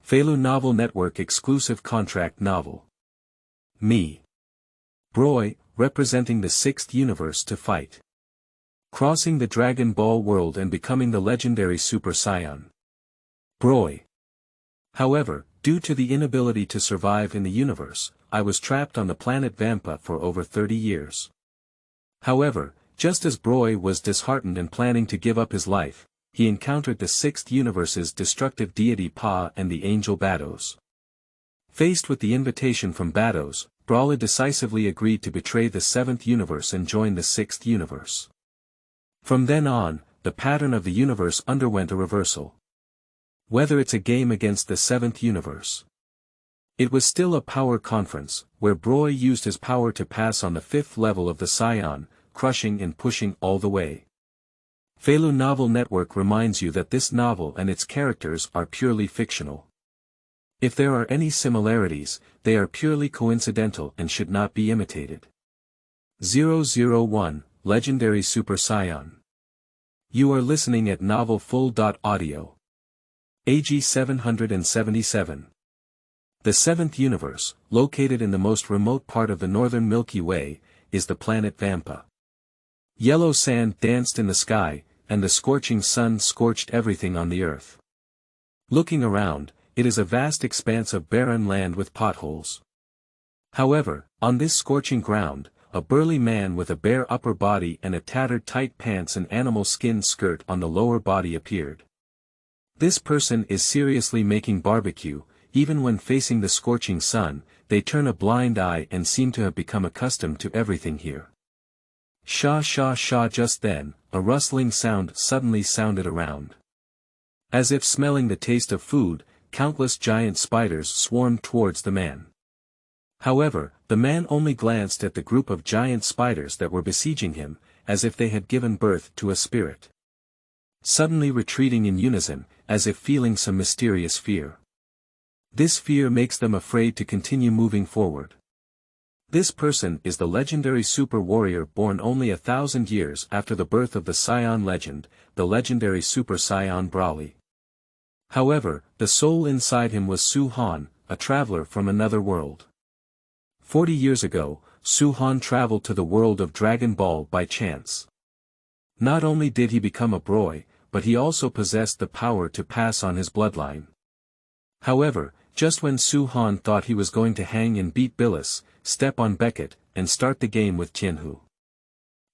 Feilu Novel Network Exclusive Contract Novel. Me. Brolly, representing the sixth universe to fight. Crossing the Dragon Ball world and becoming the legendary Super Saiyan. Brolly. However, due to the inability to survive in the universe, I was trapped on the planet Vampa for over 30 years. However, just as Brolly was disheartened and planning to give up his life, he encountered the sixth universe's destructive deity Pa and the angel Bados. Faced with the invitation from Bados, Brolly decisively agreed to betray the seventh universe and join the sixth universe. From then on, the pattern of the universe underwent a reversal. Whether it's a game against the seventh universe. It was still a power conference, where Brolly used his power to pass on the fifth level of the Saiyan, crushing and pushing all the way. Feilu Novel Network reminds you that this novel and its characters are purely fictional. If there are any similarities, they are purely coincidental and should not be imitated. 001, Legendary Super Saiyan. You are listening at novelfull.audio. AG 777. The seventh universe, located in the most remote part of the northern Milky Way, is the planet Vampa. Yellow sand danced in the sky, and the scorching sun scorched everything on the earth. Looking around, it is a vast expanse of barren land with potholes. However, on this scorching ground, a burly man with a bare upper body and a tattered tight pants and animal skin skirt on the lower body appeared. This person is seriously making barbecue. Even when facing the scorching sun, they turn a blind eye and seem to have become accustomed to everything here. Sha sha sha. Just then, a rustling sound suddenly sounded around. As if smelling the taste of food, countless giant spiders swarmed towards the man. However, the man only glanced at the group of giant spiders that were besieging him, as if they had given birth to a spirit. Suddenly retreating in unison, as if feeling some mysterious fear. This fear makes them afraid to continue moving forward. This person is the legendary super warrior born only 1,000 years after the birth of the Saiyan legend, the legendary Super Saiyan Brolly. However, the soul inside him was Su-Han, a traveler from another world. 40 years ago, Su-Han traveled to the world of Dragon Ball by chance. Not only did he become a Brolly, but he also possessed the power to pass on his bloodline. However, just when Su-Han thought he was going to hang and beat Billis, step on Beckett, and start the game with Tianhu.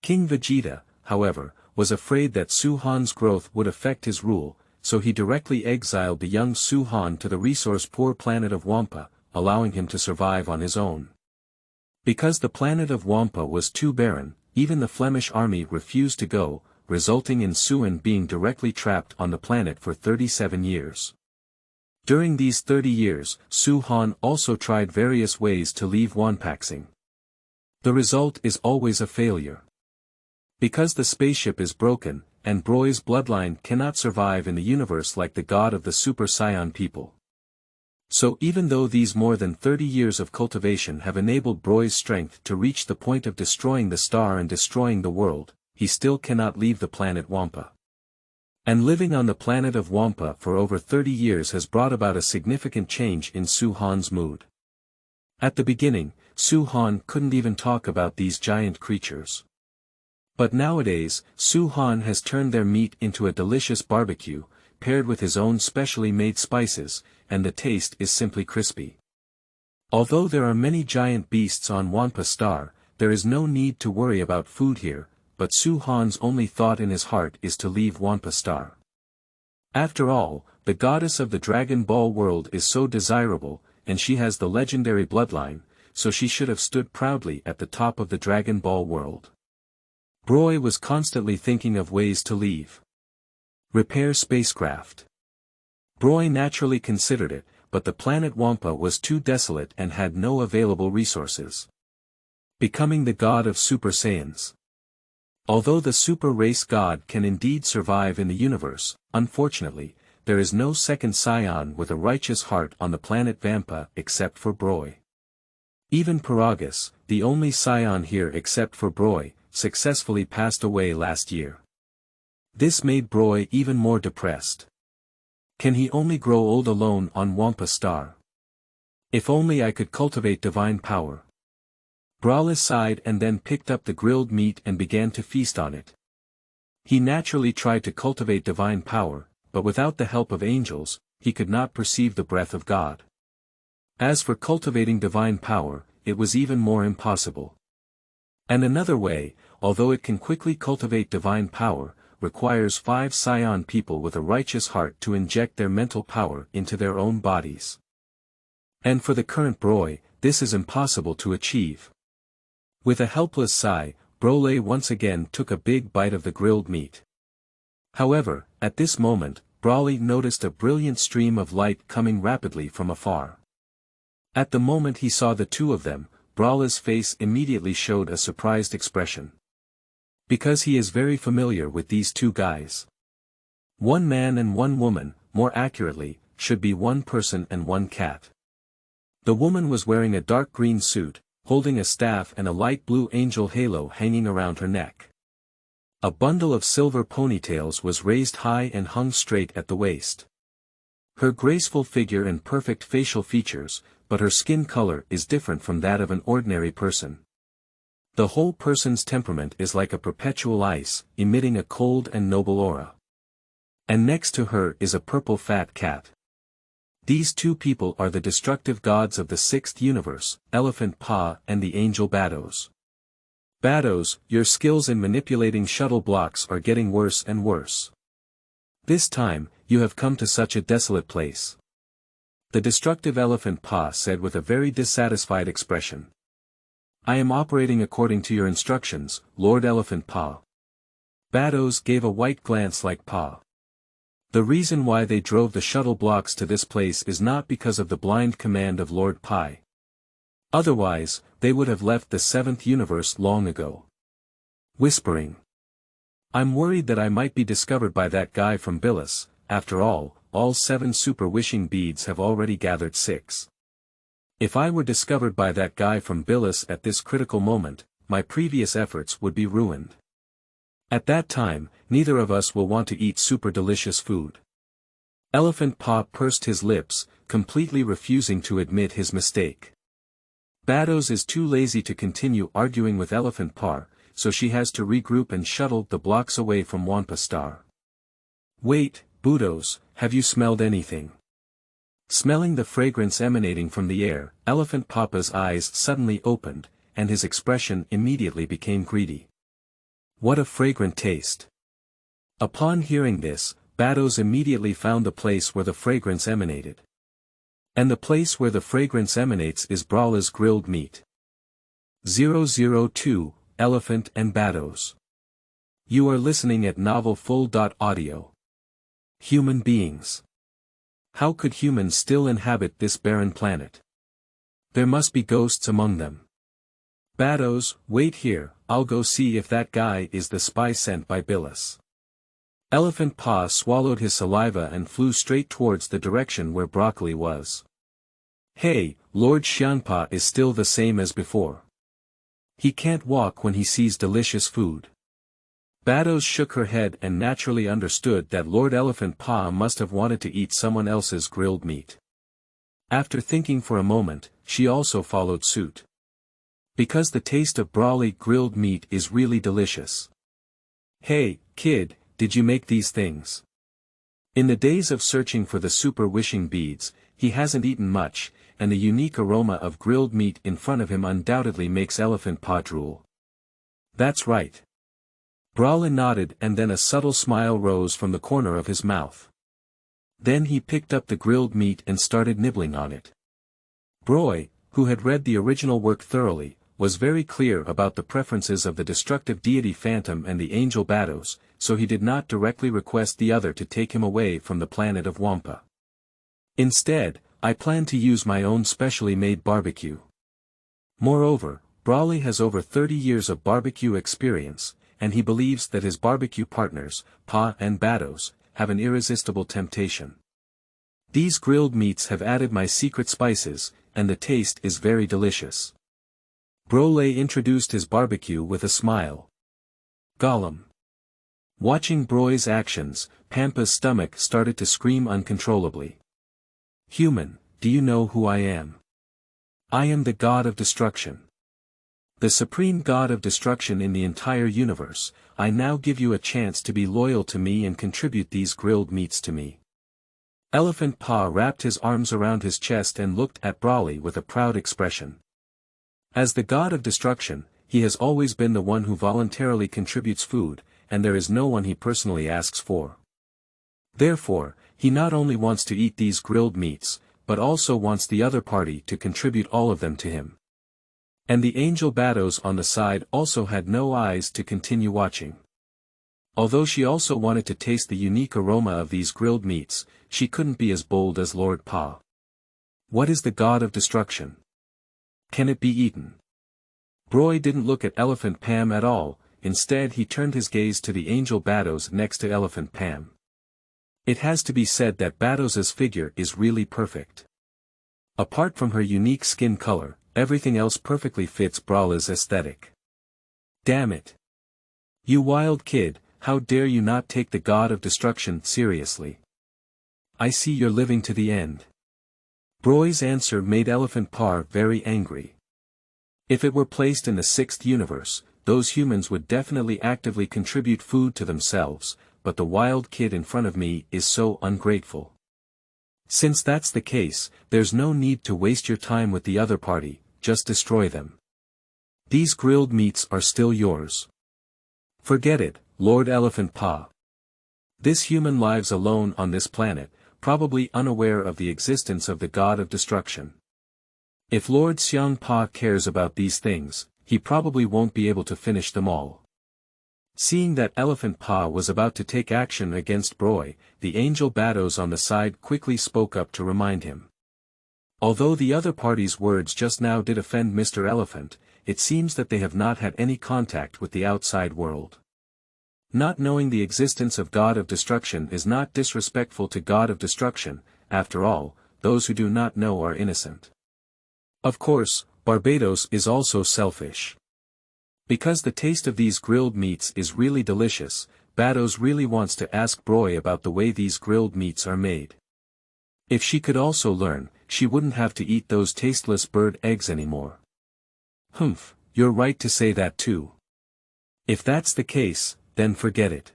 King Vegeta, however, was afraid that Su-Han's growth would affect his rule, so he directly exiled the young Su-Han to the resource-poor planet of Wampa, allowing him to survive on his own. Because the planet of Wampa was too barren, even the Flemish army refused to go, resulting in Suen being directly trapped on the planet for 37 years. During these 30 years, Su-Han also tried various ways to leave Wanpaxing. The result is always a failure. Because the spaceship is broken, and Brolly's bloodline cannot survive in the universe like the god of the Super Saiyan people. So even though these more than 30 years of cultivation have enabled Brolly's strength to reach the point of destroying the star and destroying the world, he still cannot leave the planet Wampa. And living on the planet of Wampa for over 30 years has brought about a significant change in Su-Han's mood. At the beginning, Su-Han couldn't even talk about these giant creatures. But nowadays, Su-Han has turned their meat into a delicious barbecue, paired with his own specially made spices, and the taste is simply crispy. Although there are many giant beasts on Wampa Star, there is no need to worry about food here, but Su-Han's only thought in his heart is to leave Wampa Star. After all, the goddess of the Dragon Ball world is so desirable, and she has the legendary bloodline, so she should have stood proudly at the top of the Dragon Ball world. Brolly was constantly thinking of ways to leave. Repair spacecraft. Brolly naturally considered it, but the planet Wampa was too desolate and had no available resources. Becoming the god of Super Saiyans. Although the super race god can indeed survive in the universe, unfortunately, there is no second Saiyan with a righteous heart on the planet Vampa except for Brolly. Even Paragus, the only Saiyan here except for Brolly, successfully passed away last year. This made Brolly even more depressed. Can he only grow old alone on Wampa Star? If only I could cultivate divine power. Brolly sighed and then picked up the grilled meat and began to feast on it. He naturally tried to cultivate divine power, but without the help of angels, he could not perceive the breath of God. As for cultivating divine power, it was even more impossible. And another way, although it can quickly cultivate divine power, requires 5 Saiyan people with a righteous heart to inject their mental power into their own bodies. And for the current Brolly, this is impossible to achieve. With a helpless sigh, Brolly once again took a big bite of the grilled meat. However, at this moment, Brolly noticed a brilliant stream of light coming rapidly from afar. At the moment he saw the two of them, Brolly's face immediately showed a surprised expression. Because he is very familiar with these two guys. One man and one woman, more accurately, should be one person and one cat. The woman was wearing a dark green suit, holding a staff and a light blue angel halo hanging around her neck. A bundle of silver ponytails was raised high and hung straight at the waist. Her graceful figure and perfect facial features, but her skin color is different from that of an ordinary person. The whole person's temperament is like a perpetual ice, emitting a cold and noble aura. And next to her is a purple fat cat. These two people are the destructive gods of the 6th universe, Elephant Pa and the angel Bados. Bados, your skills in manipulating shuttle blocks are getting worse and worse. This time, you have come to such a desolate place. The destructive Elephant Pa said with a very dissatisfied expression. I am operating according to your instructions, Lord Elephant Pa. Bados gave a white glance like Pa. The reason why they drove the shuttle blocks to this place is not because of the blind command of Lord Pai. Otherwise, they would have left the 7th universe long ago. Whispering. I'm worried that I might be discovered by that guy from Billis. After all 7 super wishing beads have already gathered 6. If I were discovered by that guy from Billis at this critical moment, my previous efforts would be ruined. At that time, neither of us will want to eat super delicious food. Elephant Pa pursed his lips, completely refusing to admit his mistake. Bados is too lazy to continue arguing with Elephant Pa, so she has to regroup and shuttle the blocks away from Wampa Star. Wait, Bados, have you smelled anything? Smelling the fragrance emanating from the air, Elephant Papa's eyes suddenly opened, and his expression immediately became greedy. What a fragrant taste! Upon hearing this, Bados immediately found the place where the fragrance emanated. And the place where the fragrance emanates is Brolly's grilled meat. 002, Elephant and Bados. You are listening at novelfull.audio. Human beings. How could humans still inhabit this barren planet? There must be ghosts among them. Bados, wait here, I'll go see if that guy is the spy sent by Billis. Elephant Pa swallowed his saliva and flew straight towards the direction where Broglie was. Hey, Lord Xianpa is still the same as before. He can't walk when he sees delicious food. Bados shook her head and naturally understood that Lord Elephant Pa must have wanted to eat someone else's grilled meat. After thinking for a moment, she also followed suit. Because the taste of Brolly grilled meat is really delicious. Hey, kid, did you make these things? In the days of searching for the super wishing beads, he hasn't eaten much, and the unique aroma of grilled meat in front of him undoubtedly makes Elephant Pa drool. That's right. Brolly nodded and then a subtle smile rose from the corner of his mouth. Then he picked up the grilled meat and started nibbling on it. Brolly, who had read the original work thoroughly, was very clear about the preferences of the destructive deity Phantom and the angel Bados, so he did not directly request the other to take him away from the planet of Wampa. Instead, I plan to use my own specially made barbecue. Moreover, Brolly has over 30 years of barbecue experience, and he believes that his barbecue partners, Pa and Bados, have an irresistible temptation. These grilled meats have added my secret spices, and the taste is very delicious. Brolly introduced his barbecue with a smile. Gollum. Watching Broy's actions, Pampa's stomach started to scream uncontrollably. Human, do you know who I am? I am the god of destruction. The supreme god of destruction in the entire universe. I now give you a chance to be loyal to me and contribute these grilled meats to me. Elephant Pa wrapped his arms around his chest and looked at Brolly with a proud expression. As the god of destruction, he has always been the one who voluntarily contributes food, and there is no one he personally asks for. Therefore, he not only wants to eat these grilled meats, but also wants the other party to contribute all of them to him. And the angel Bados on the side also had no eyes to continue watching. Although she also wanted to taste the unique aroma of these grilled meats, she couldn't be as bold as Lord Pa. What is the god of destruction? Can it be eaten? Broy didn't look at Elephant Pam at all, instead he turned his gaze to the angel Bados next to Elephant Pam. It has to be said that Bados's figure is really perfect. Apart from her unique skin color, everything else perfectly fits Brolly's aesthetic. Damn it! You wild kid, how dare you not take the god of destruction seriously? I see you're living to the end. Broy's answer made Elephant Pa very angry. If it were placed in the 6th universe, those humans would definitely actively contribute food to themselves, but the wild kid in front of me is so ungrateful. Since that's the case, there's no need to waste your time with the other party, just destroy them. These grilled meats are still yours. Forget it, Lord Elephant Pa. This human lives alone on this planet, probably unaware of the existence of the god of destruction. If Lord Xiang Pa cares about these things, he probably won't be able to finish them all. Seeing that Elephant Pa was about to take action against Broy, the angel Bados on the side quickly spoke up to remind him. Although the other party's words just now did offend Mr. Elephant, it seems that they have not had any contact with the outside world. Not knowing the existence of God of Destruction is not disrespectful to God of Destruction. After all, those who do not know are innocent. Of course, Barbados is also selfish. Because the taste of these grilled meats is really delicious, Bados really wants to ask Broy about the way these grilled meats are made. If she could also learn, she wouldn't have to eat those tasteless bird eggs anymore. Humph, you're right to say that too. If that's the case, then forget it.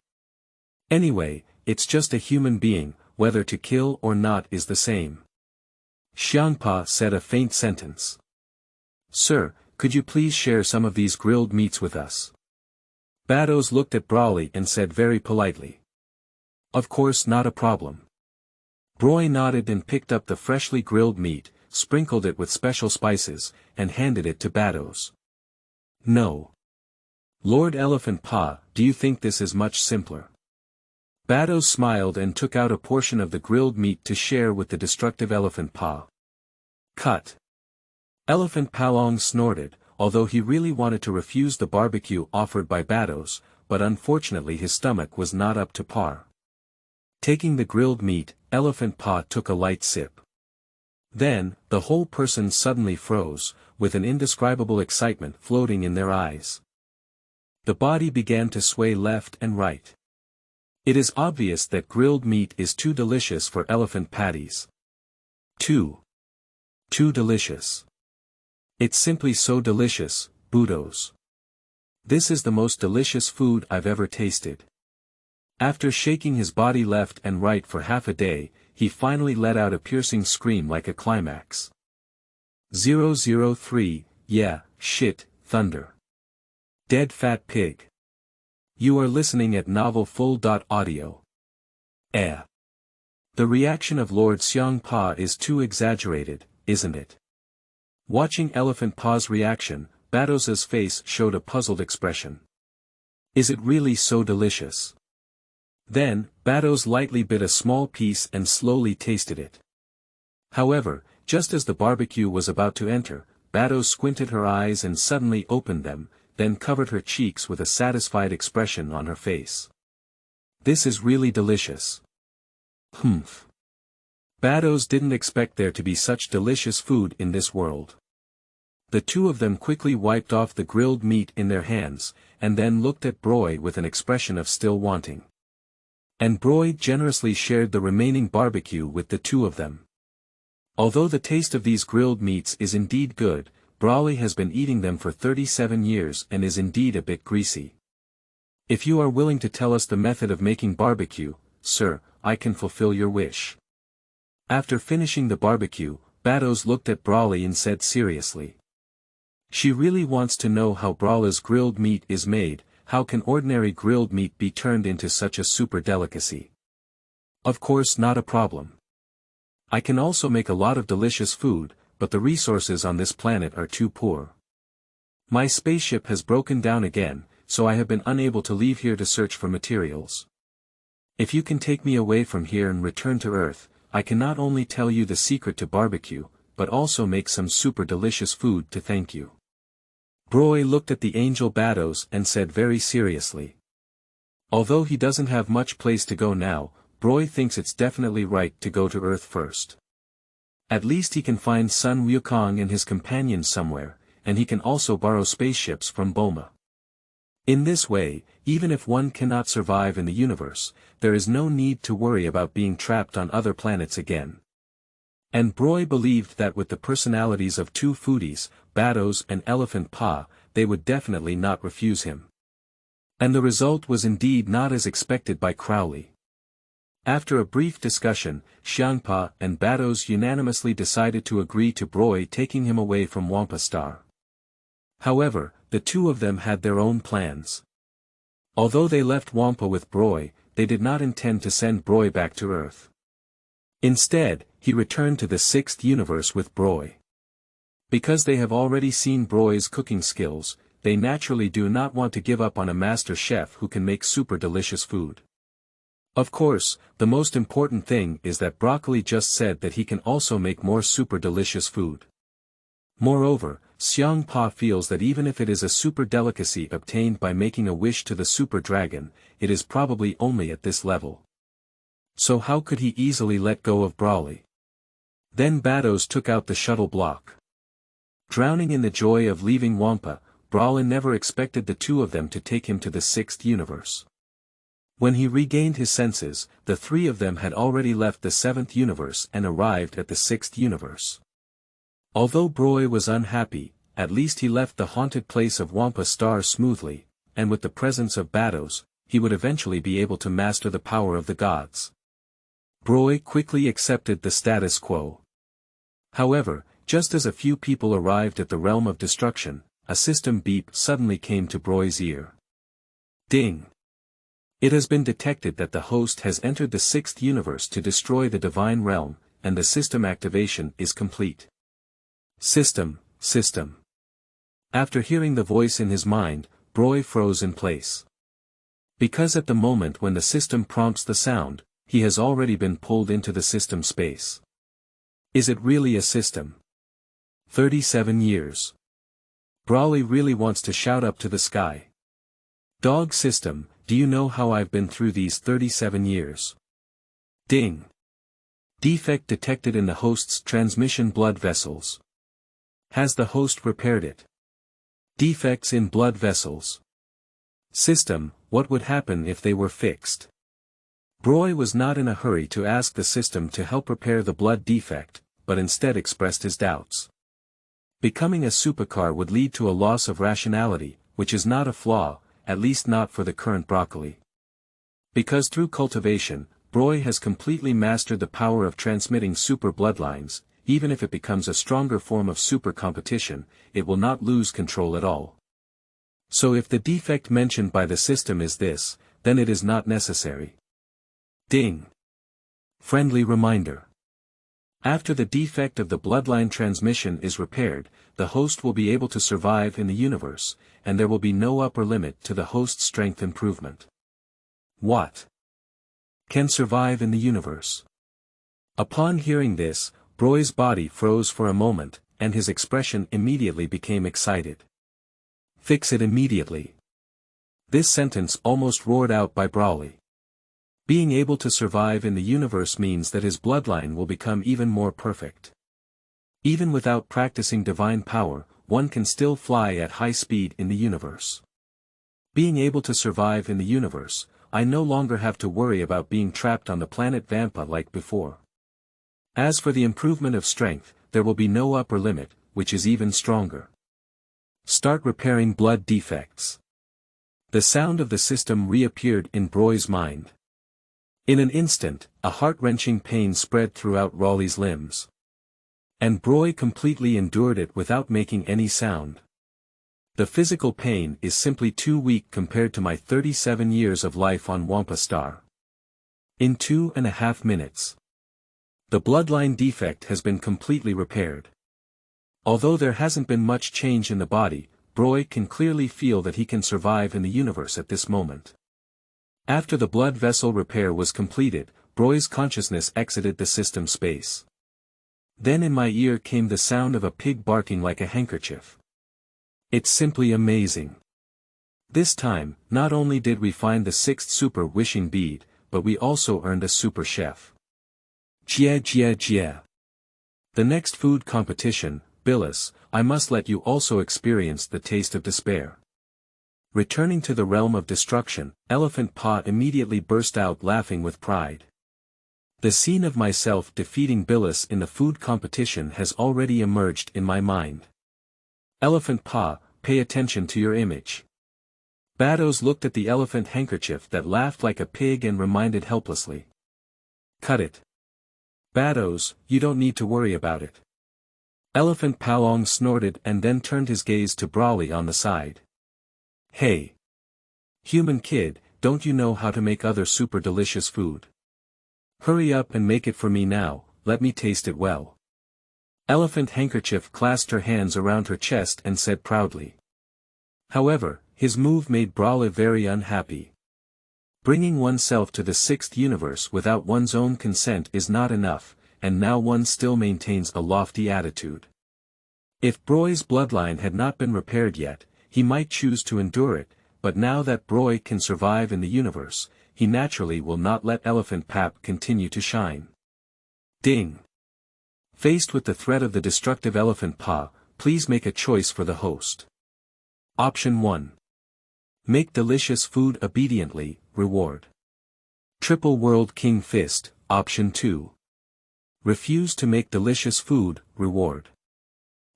Anyway, it's just a human being, whether to kill or not is the same. Xiangpa said a faint sentence. Sir, could you please share some of these grilled meats with us? Bados looked at Brolly and said very politely. Of course, not a problem. Broy nodded and picked up the freshly grilled meat, sprinkled it with special spices, and handed it to Bados. No. Lord Elephant Pa, do you think this is much simpler? Bados smiled and took out a portion of the grilled meat to share with the destructive Elephant Pa. Cut. Elephant Palong snorted, although he really wanted to refuse the barbecue offered by Bados, but unfortunately his stomach was not up to par. Taking the grilled meat, Elephant Pa took a light sip. Then, the whole person suddenly froze, with an indescribable excitement floating in their eyes. The body began to sway left and right. It is obvious that grilled meat is too delicious for elephant patties. Too delicious. It's simply so delicious, Budos. This is the most delicious food I've ever tasted. After shaking his body left and right for half a day, he finally let out a piercing scream like a climax. 003, yeah, shit, thunder. Dead fat pig. You are listening at novelfull.audio. The reaction of Lord Xiang Pa is too exaggerated, isn't it? Watching Elephant Pa's reaction, Bados's face showed a puzzled expression. Is it really so delicious? Then, Bados lightly bit a small piece and slowly tasted it. However, just as the barbecue was about to enter, Bados squinted her eyes and suddenly opened them, then covered her cheeks with a satisfied expression on her face. This is really delicious. Humph. Bados didn't expect there to be such delicious food in this world. The two of them quickly wiped off the grilled meat in their hands, and then looked at Brolly with an expression of still wanting. And Brolly generously shared the remaining barbecue with the two of them. Although the taste of these grilled meats is indeed good, Brolly has been eating them for 37 years and is indeed a bit greasy. If you are willing to tell us the method of making barbecue, sir, I can fulfill your wish. After finishing the barbecue, Bados looked at Brolly and said seriously. She really wants to know how Brolly's grilled meat is made. How can ordinary grilled meat be turned into such a super delicacy? Of course, not a problem. I can also make a lot of delicious food, but the resources on this planet are too poor. My spaceship has broken down again, so I have been unable to leave here to search for materials. If you can take me away from here and return to Earth, I can not only tell you the secret to barbecue, but also make some super delicious food to thank you. Brolly looked at the angel Bados and said very seriously. Although he doesn't have much place to go now, Brolly thinks it's definitely right to go to Earth first. At least he can find Sun Wukong and his companions somewhere, and he can also borrow spaceships from Bulma. In this way, even if one cannot survive in the universe, there is no need to worry about being trapped on other planets again. And Brolly believed that with the personalities of two foodies, Bados and Elephant Pa, they would definitely not refuse him. And the result was indeed not as expected by Crowley. After a brief discussion, Xiangpa and Bados unanimously decided to agree to Brolly taking him away from Wampa Star. However, the two of them had their own plans. Although they left Wampa with Brolly, they did not intend to send Brolly back to Earth. Instead, he returned to the 6th universe with Brolly. Because they have already seen Brolly's cooking skills, they naturally do not want to give up on a master chef who can make super delicious food. Of course, the most important thing is that Broglie just said that he can also make more super delicious food. Moreover, Xiangpa feels that even if it is a super delicacy obtained by making a wish to the super dragon, it is probably only at this level. So how could he easily let go of Brolly? Then Bados took out the shuttle block. Drowning in the joy of leaving Wampa, Brolly never expected the two of them to take him to the 6th universe. When he regained his senses, the three of them had already left the 7th universe and arrived at the 6th universe. Although Brolly was unhappy, at least he left the haunted place of Wampa Star smoothly, and with the presence of Bados, he would eventually be able to master the power of the gods. Brolly quickly accepted the status quo. However, just as a few people arrived at the realm of destruction, a system beep suddenly came to Brolly's ear. Ding! It has been detected that the host has entered the 6th universe to destroy the divine realm, and the system activation is complete. System. After hearing the voice in his mind, Brolly froze in place. Because at the moment when the system prompts the sound, he has already been pulled into the system space. Is it really a system? 37 years. Brolly really wants to shout up to the sky. Dog system, do you know how I've been through these 37 years? Ding. Defect detected in the host's transmission blood vessels. Has the host repaired it? Defects in blood vessels. System, what would happen if they were fixed? Brolly was not in a hurry to ask the system to help repair the blood defect, but instead expressed his doubts. Becoming a supercar would lead to a loss of rationality, which is not a flaw, at least not for the current Broglie. Because through cultivation, Brolly has completely mastered the power of transmitting super bloodlines. Even if it becomes a stronger form of super competition, it will not lose control at all. So if the defect mentioned by the system is this, then it is not necessary. Ding. Friendly reminder. After the defect of the bloodline transmission is repaired, the host will be able to survive in the universe, and there will be no upper limit to the host's strength improvement. What? Can survive in the universe? Upon hearing this, Brolly's body froze for a moment, and his expression immediately became excited. Fix it immediately. This sentence almost roared out by Brolly. Being able to survive in the universe means that his bloodline will become even more perfect. Even without practicing divine power, one can still fly at high speed in the universe. Being able to survive in the universe, I no longer have to worry about being trapped on the planet Vampa like before. As for the improvement of strength, there will be no upper limit, which is even stronger. Start repairing blood defects. The sound of the system reappeared in Broy's mind. In an instant, a heart-wrenching pain spread throughout Brollie's limbs. And Broly completely endured it without making any sound. The physical pain is simply too weak compared to my 37 years of life on Wampa Star. In 2.5 minutes. The bloodline defect has been completely repaired. Although there hasn't been much change in the body, Broly can clearly feel that he can survive in the universe at this moment. After the blood vessel repair was completed, Broly's consciousness exited the system space. Then in my ear came the sound of a pig barking like a handkerchief. It's simply amazing. This time, not only did we find the 6th super wishing bead, but we also earned a super chef. Jia. The next food competition, Billis, I must let you also experience the taste of despair. Returning to the realm of destruction, Elephant Pa immediately burst out laughing with pride. The scene of myself defeating Billis in the food competition has already emerged in my mind. Elephant Pa, pay attention to your image. Bados looked at the elephant handkerchief that laughed like a pig and reminded helplessly. Cut it. Bados, you don't need to worry about it. Elephant Palong snorted and then turned his gaze to Brolly on the side. Hey! Human kid, don't you know how to make other super delicious food? Hurry up and make it for me now, let me taste it well. Elephant Handkerchief clasped her hands around her chest and said proudly. However, his move made Brolly very unhappy. Bringing oneself to the 6th universe without one's own consent is not enough, and now one still maintains a lofty attitude. If Broy's bloodline had not been repaired yet, he might choose to endure it, but now that Broly can survive in the universe, he naturally will not let Elephant Pap continue to shine. Ding! Faced with the threat of the destructive Elephant Pa, please make a choice for the host. Option 1. Make delicious food obediently, reward. Triple World King Fist, Option 2. Refuse to make delicious food, reward.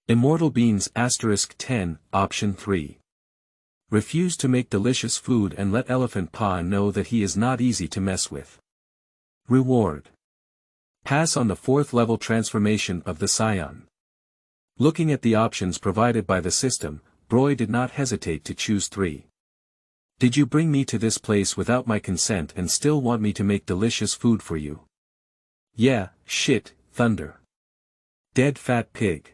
Immortal Beans *10, Option 3. Refuse to make delicious food and let Elephant Pa know that he is not easy to mess with. Reward. Pass on the 4th level transformation of the Saiyan. Looking at the options provided by the system, Broly did not hesitate to choose 3. Did you bring me to this place without my consent and still want me to make delicious food for you? Yeah, shit, thunder. Dead fat pig.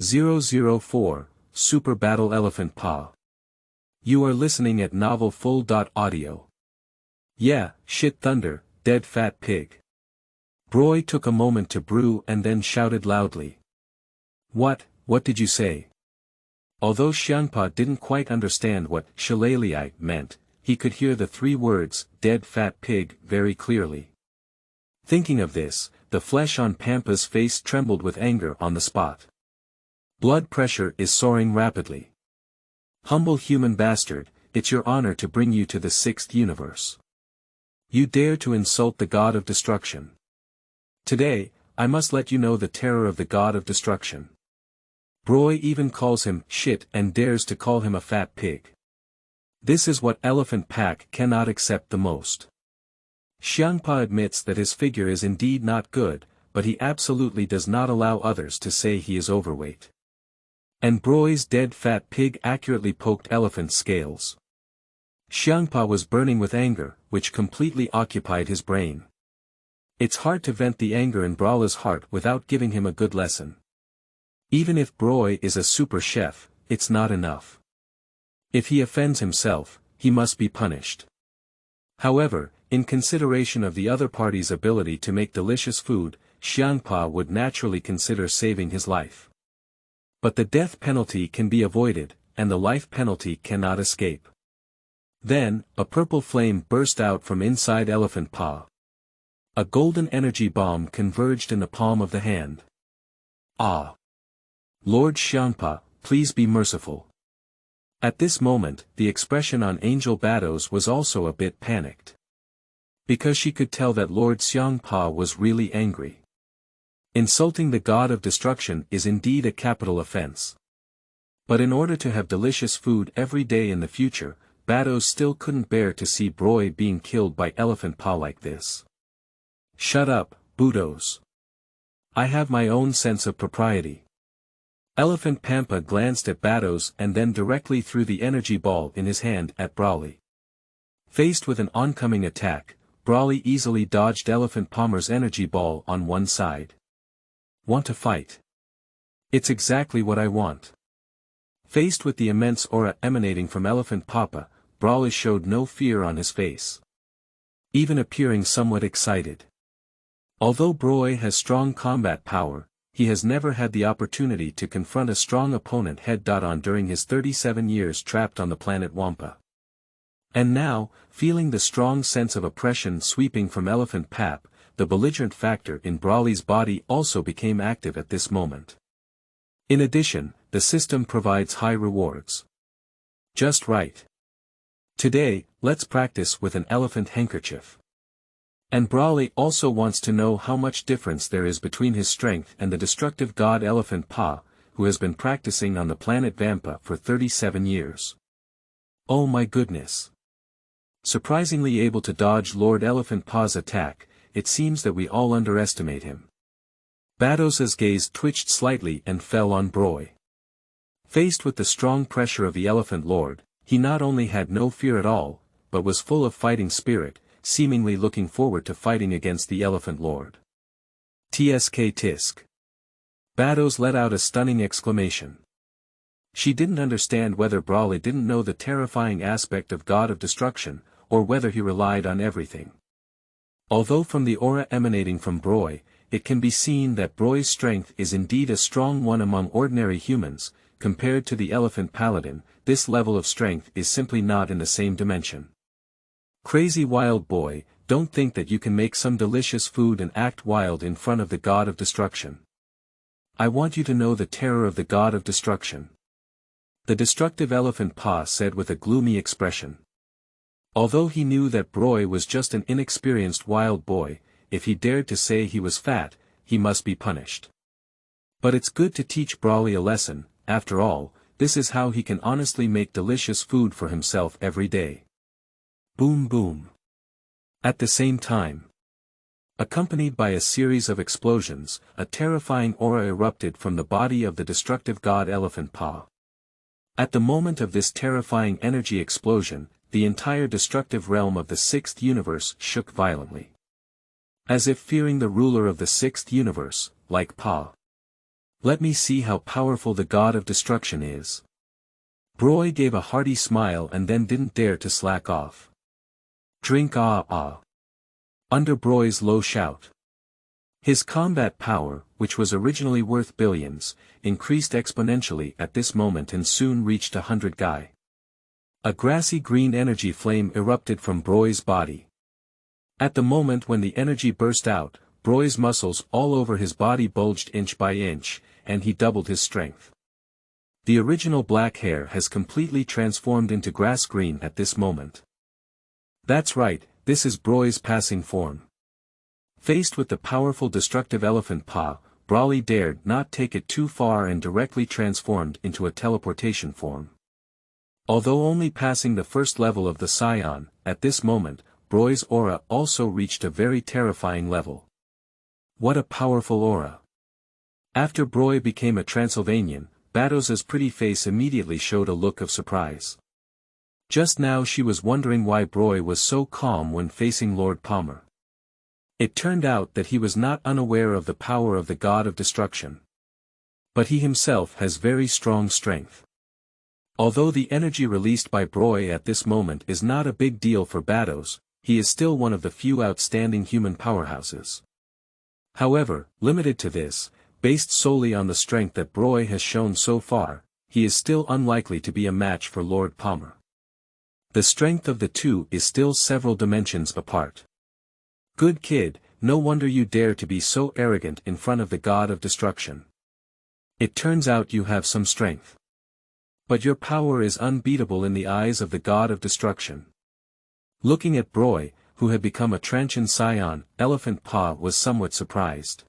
004, Super Battle Elephant Pa. You are listening at novelfull.audio. Yeah, shit thunder, dead fat pig. Broly took a moment to brew and then shouted loudly. What did you say? Although Xiangpa didn't quite understand what shillelagh meant, he could hear the 3 words, dead fat pig, very clearly. Thinking of this, the flesh on Pampa's face trembled with anger on the spot. Blood pressure is soaring rapidly. Humble human bastard, it's your honor to bring you to the 6th universe. You dare to insult the god of destruction. Today, I must let you know the terror of the god of destruction. Broly even calls him shit and dares to call him a fat pig. This is what Elephant Pack cannot accept the most. Xiangpa admits that his figure is indeed not good, but he absolutely does not allow others to say he is overweight. And Broly's dead fat pig accurately poked Elephant's scales. Xiangpa was burning with anger, which completely occupied his brain. It's hard to vent the anger in Brawler's heart without giving him a good lesson. Even if Broly is a super chef, it's not enough. If he offends himself, he must be punished. However, in consideration of the other party's ability to make delicious food, Xiangpa would naturally consider saving his life. But the death penalty can be avoided, and the life penalty cannot escape. Then, a purple flame burst out from inside Elephant Pa. A golden energy bomb converged in the palm of the hand. Ah! Lord Xiangpa, please be merciful. At this moment, the expression on Angel Bados was also a bit panicked. Because she could tell that Lord Xiangpa was really angry. Insulting the god of destruction is indeed a capital offense. But in order to have delicious food every day in the future, Bados still couldn't bear to see Brolly being killed by Elephant Pa like this. Shut up, Budos. I have my own sense of propriety. Elephant Pampa glanced at Bados and then directly threw the energy ball in his hand at Brolly. Faced with an oncoming attack, Brolly easily dodged Elephant Palmer's energy ball on one side. Want to fight? It's exactly what I want. Faced with the immense aura emanating from Elephant Papa, Brolly showed no fear on his face. Even appearing somewhat excited. Although Brolly has strong combat power, he has never had the opportunity to confront a strong opponent head-on during his 37 years trapped on the planet Vampa. And now, feeling the strong sense of oppression sweeping from Elephant Pap, the belligerent factor in Brolly's body also became active at this moment. In addition, the system provides high rewards. Just right. Today, let's practice with an elephant handkerchief. And Brolly also wants to know how much difference there is between his strength and the destructive god Elephant Pa, who has been practicing on the planet Vampa for 37 years. Oh my goodness. Surprisingly able to dodge Lord Elephant Pa's attack, it seems that we all underestimate him. Bados's gaze twitched slightly and fell on Brolly. Faced with the strong pressure of the Elephant Lord, he not only had no fear at all, but was full of fighting spirit, seemingly looking forward to fighting against the Elephant Lord. Tsk tisk. Bados let out a stunning exclamation. She didn't understand whether Brolly didn't know the terrifying aspect of God of Destruction, or whether he relied on everything. Although from the aura emanating from Brolly, it can be seen that Brolly's strength is indeed a strong one among ordinary humans, compared to the Elephant Paladin, this level of strength is simply not in the same dimension. Crazy wild boy, don't think that you can make some delicious food and act wild in front of the God of Destruction. I want you to know the terror of the God of Destruction. The destructive Elephant Pa said with a gloomy expression. Although he knew that Brolly was just an inexperienced wild boy, if he dared to say he was fat, he must be punished. But it's good to teach Brolly a lesson, after all, this is how he can honestly make delicious food for himself every day. Boom boom. At the same time, accompanied by a series of explosions, a terrifying aura erupted from the body of the destructive god Elephant Pa. At the moment of this terrifying energy explosion, the entire destructive realm of the sixth universe shook violently. As if fearing the ruler of the sixth universe, like Pa. Let me see how powerful the god of destruction is. Brolly gave a hearty smile and then didn't dare to slack off. Drink ah. Under Brolly's low shout. His combat power, which was originally worth billions, increased exponentially at this moment and soon reached 100 Gai. A grassy green energy flame erupted from Brolly's body. At the moment when the energy burst out, Brolly's muscles all over his body bulged inch by inch, and he doubled his strength. The original black hair has completely transformed into grass green at this moment. That's right, this is Brolly's passing form. Faced with the powerful destructive Elephant Pa, Brolly dared not take it too far and directly transformed into a teleportation form. Although only passing the first level of the Saiyan, at this moment, Brolly's aura also reached a very terrifying level. What a powerful aura! After Brolly became a Transylvanian, Bados's pretty face immediately showed a look of surprise. Just now she was wondering why Brolly was so calm when facing Lord Palmer. It turned out that he was not unaware of the power of the God of Destruction. But he himself has very strong strength. Although the energy released by Brolly at this moment is not a big deal for Bados, he is still one of the few outstanding human powerhouses. However, limited to this, based solely on the strength that Brolly has shown so far, he is still unlikely to be a match for Lord Palmer. The strength of the two is still several dimensions apart. Good kid, no wonder you dare to be so arrogant in front of the God of Destruction. It turns out you have some strength. But your power is unbeatable in the eyes of the god of destruction. Looking at Brolly, who had become a transcendent Saiyan, Elephant Pa was somewhat surprised.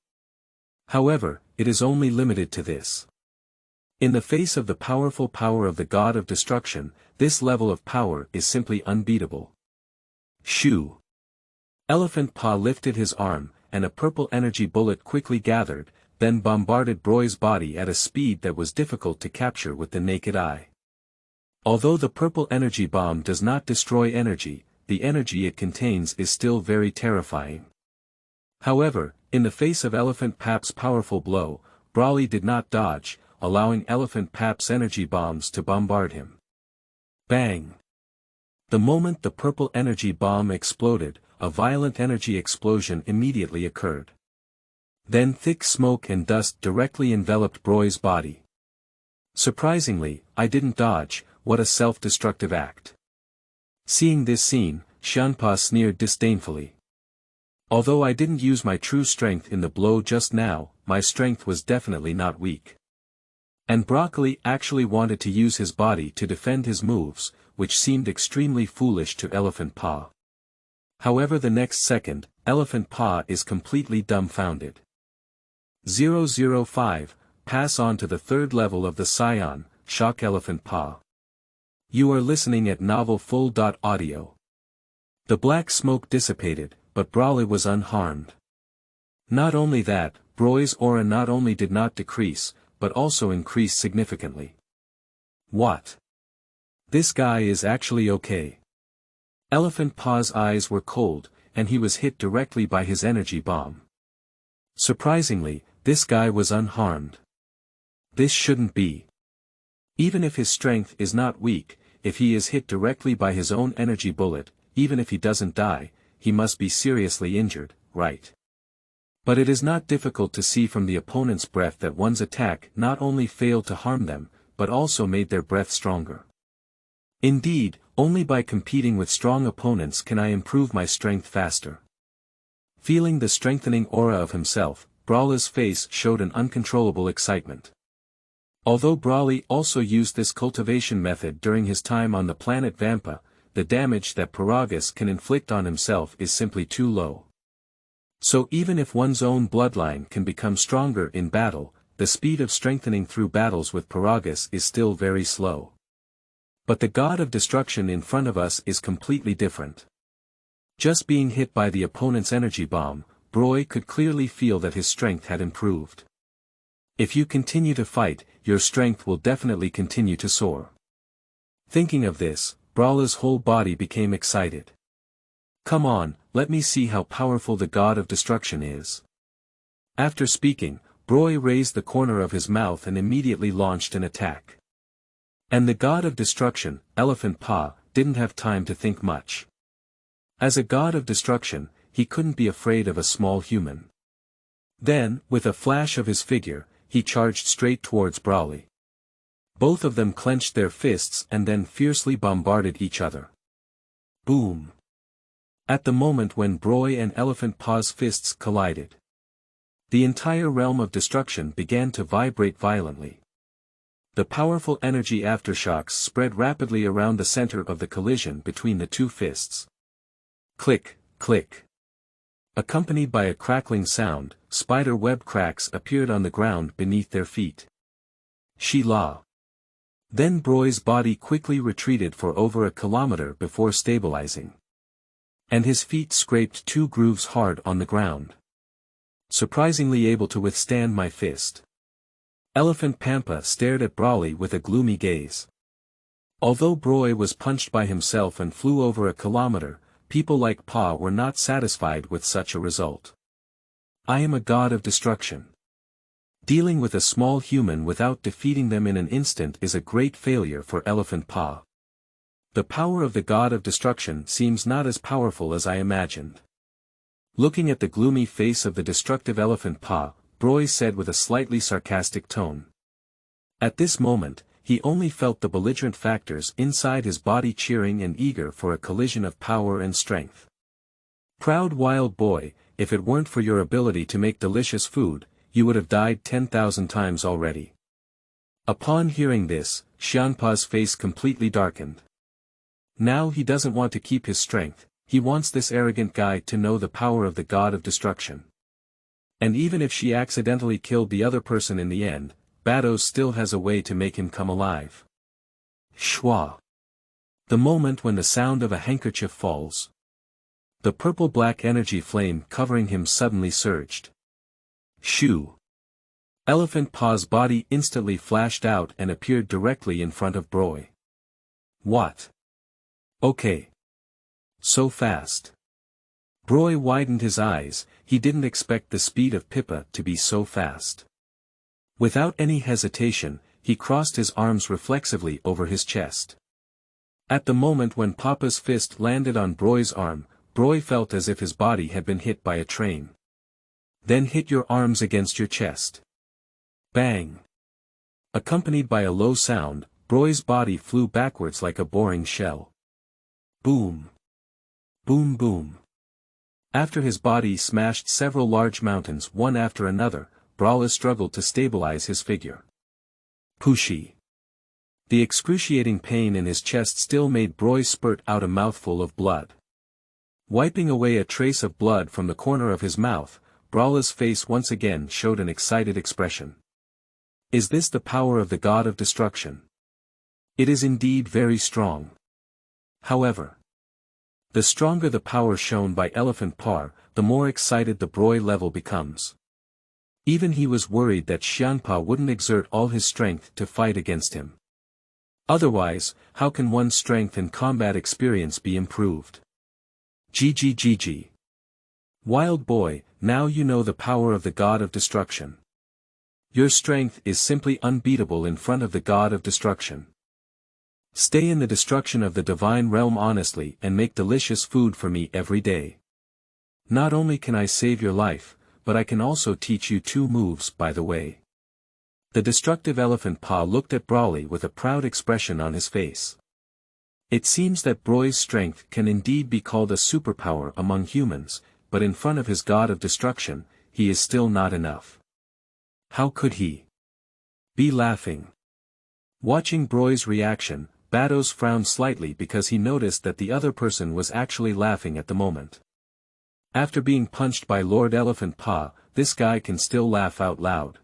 However, it is only limited to this. In the face of the powerful power of the god of destruction, this level of power is simply unbeatable. Shoo! Elephant Pa lifted his arm, and a purple energy bullet quickly gathered, then bombarded Brolly's body at a speed that was difficult to capture with the naked eye. Although the purple energy bomb does not destroy energy, the energy it contains is still very terrifying. However, in the face of Elephant Pa's powerful blow, Brolly did not dodge, allowing Elephant Pa's energy bombs to bombard him. Bang! The moment the purple energy bomb exploded, a violent energy explosion immediately occurred. Then thick smoke and dust directly enveloped Brolly's body. Surprisingly, I didn't dodge, what a self-destructive act. Seeing this scene, Shanpa sneered disdainfully. Although I didn't use my true strength in the blow just now, my strength was definitely not weak. And Broglie actually wanted to use his body to defend his moves, which seemed extremely foolish to Elephant Pa. However, the next second, Elephant Pa is completely dumbfounded. 005, pass on to the third level of the Saiyan, shock Elephant Pa. You are listening at novel full.audio. The black smoke dissipated, but Brolly was unharmed. Not only that, Brolly's aura not only did not decrease, but also increased significantly. What? This guy is actually okay. Elephant Pa's eyes were cold, and he was hit directly by his energy bomb. Surprisingly, this guy was unharmed. This shouldn't be. Even if his strength is not weak, if he is hit directly by his own energy bullet, even if he doesn't die, he must be seriously injured, right? But it is not difficult to see from the opponent's breath that one's attack not only failed to harm them, but also made their breath stronger. Indeed, only by competing with strong opponents can I improve my strength faster. Feeling the strengthening aura of himself, Brolly's face showed an uncontrollable excitement. Although Brolly also used this cultivation method during his time on the planet Vampa, the damage that Paragus can inflict on himself is simply too low. So even if one's own bloodline can become stronger in battle, the speed of strengthening through battles with Paragus is still very slow. But the god of destruction in front of us is completely different. Just being hit by the opponent's energy bomb, Brolly could clearly feel that his strength had improved. If you continue to fight, your strength will definitely continue to soar. Thinking of this, Brolly's whole body became excited. Come on, let me see how powerful the god of destruction is. After speaking, Brolly raised the corner of his mouth and immediately launched an attack. And the god of destruction, Elephant Pa, didn't have time to think much. As a god of destruction, he couldn't be afraid of a small human. Then, with a flash of his figure, he charged straight towards Brolly. Both of them clenched their fists and then fiercely bombarded each other. Boom! At the moment when Brolly and Elephant Pa's fists collided, the entire realm of destruction began to vibrate violently. The powerful energy aftershocks spread rapidly around the center of the collision between the two fists. Click, click. Accompanied by a crackling sound, spider web cracks appeared on the ground beneath their feet. She-la. Then Brolly's body quickly retreated for over a kilometer before stabilizing. And his feet scraped 2 grooves hard on the ground. Surprisingly able to withstand my fist. Elephant Pampa stared at Brolly with a gloomy gaze. Although Brolly was punched by himself and flew over a kilometer, people like Pa were not satisfied with such a result. I am a god of destruction. Dealing with a small human without defeating them in an instant is a great failure for Elephant Pa. The power of the god of destruction seems not as powerful as I imagined. Looking at the gloomy face of the destructive Elephant Pa, Brolly said with a slightly sarcastic tone. At this moment, he only felt the belligerent factors inside his body cheering and eager for a collision of power and strength. Proud wild boy, if it weren't for your ability to make delicious food, you would have died 10,000 times already. Upon hearing this, Xianpa's face completely darkened. Now he doesn't want to keep his strength, he wants this arrogant guy to know the power of the god of destruction. And even if she accidentally killed the other person in the end, Bados still has a way to make him come alive. Schwa. The moment when the sound of a handkerchief falls. The purple-black energy flame covering him suddenly surged. Shoo. Elephant Paw's body instantly flashed out and appeared directly in front of Brolly. What? Okay. So fast. Brolly widened his eyes, he didn't expect the speed of Pippa to be so fast. Without any hesitation, he crossed his arms reflexively over his chest. At the moment when Papa's fist landed on Brolly's arm, Brolly felt as if his body had been hit by a train. Then hit your arms against your chest. Bang. Accompanied by a low sound, Brolly's body flew backwards like a boring shell. Boom. Boom boom. After his body smashed several large mountains one after another, Brolly struggled to stabilize his figure. Pushy. The excruciating pain in his chest still made Brolly spurt out a mouthful of blood. Wiping away a trace of blood from the corner of his mouth, Brolly's face once again showed an excited expression. Is this the power of the god of destruction? It is indeed very strong. However, the stronger the power shown by Elephant Paw, the more excited the Brolly level becomes. Even he was worried that Xianpa wouldn't exert all his strength to fight against him. Otherwise, how can one's strength and combat experience be improved? GGGG. Wild boy, now you know the power of the god of destruction. Your strength is simply unbeatable in front of the god of destruction. Stay in the destruction of the divine realm honestly and make delicious food for me every day. Not only can I save your life, but I can also teach you 2 moves by the way. The destructive Elephant Paw looked at Brolly with a proud expression on his face. It seems that Brolly's strength can indeed be called a superpower among humans, but in front of his god of destruction, he is still not enough. How could he be laughing? Watching Brolly's reaction, Bados frowned slightly because he noticed that the other person was actually laughing at the moment. After being punched by Lord Elephant Paw, this guy can still laugh out loud.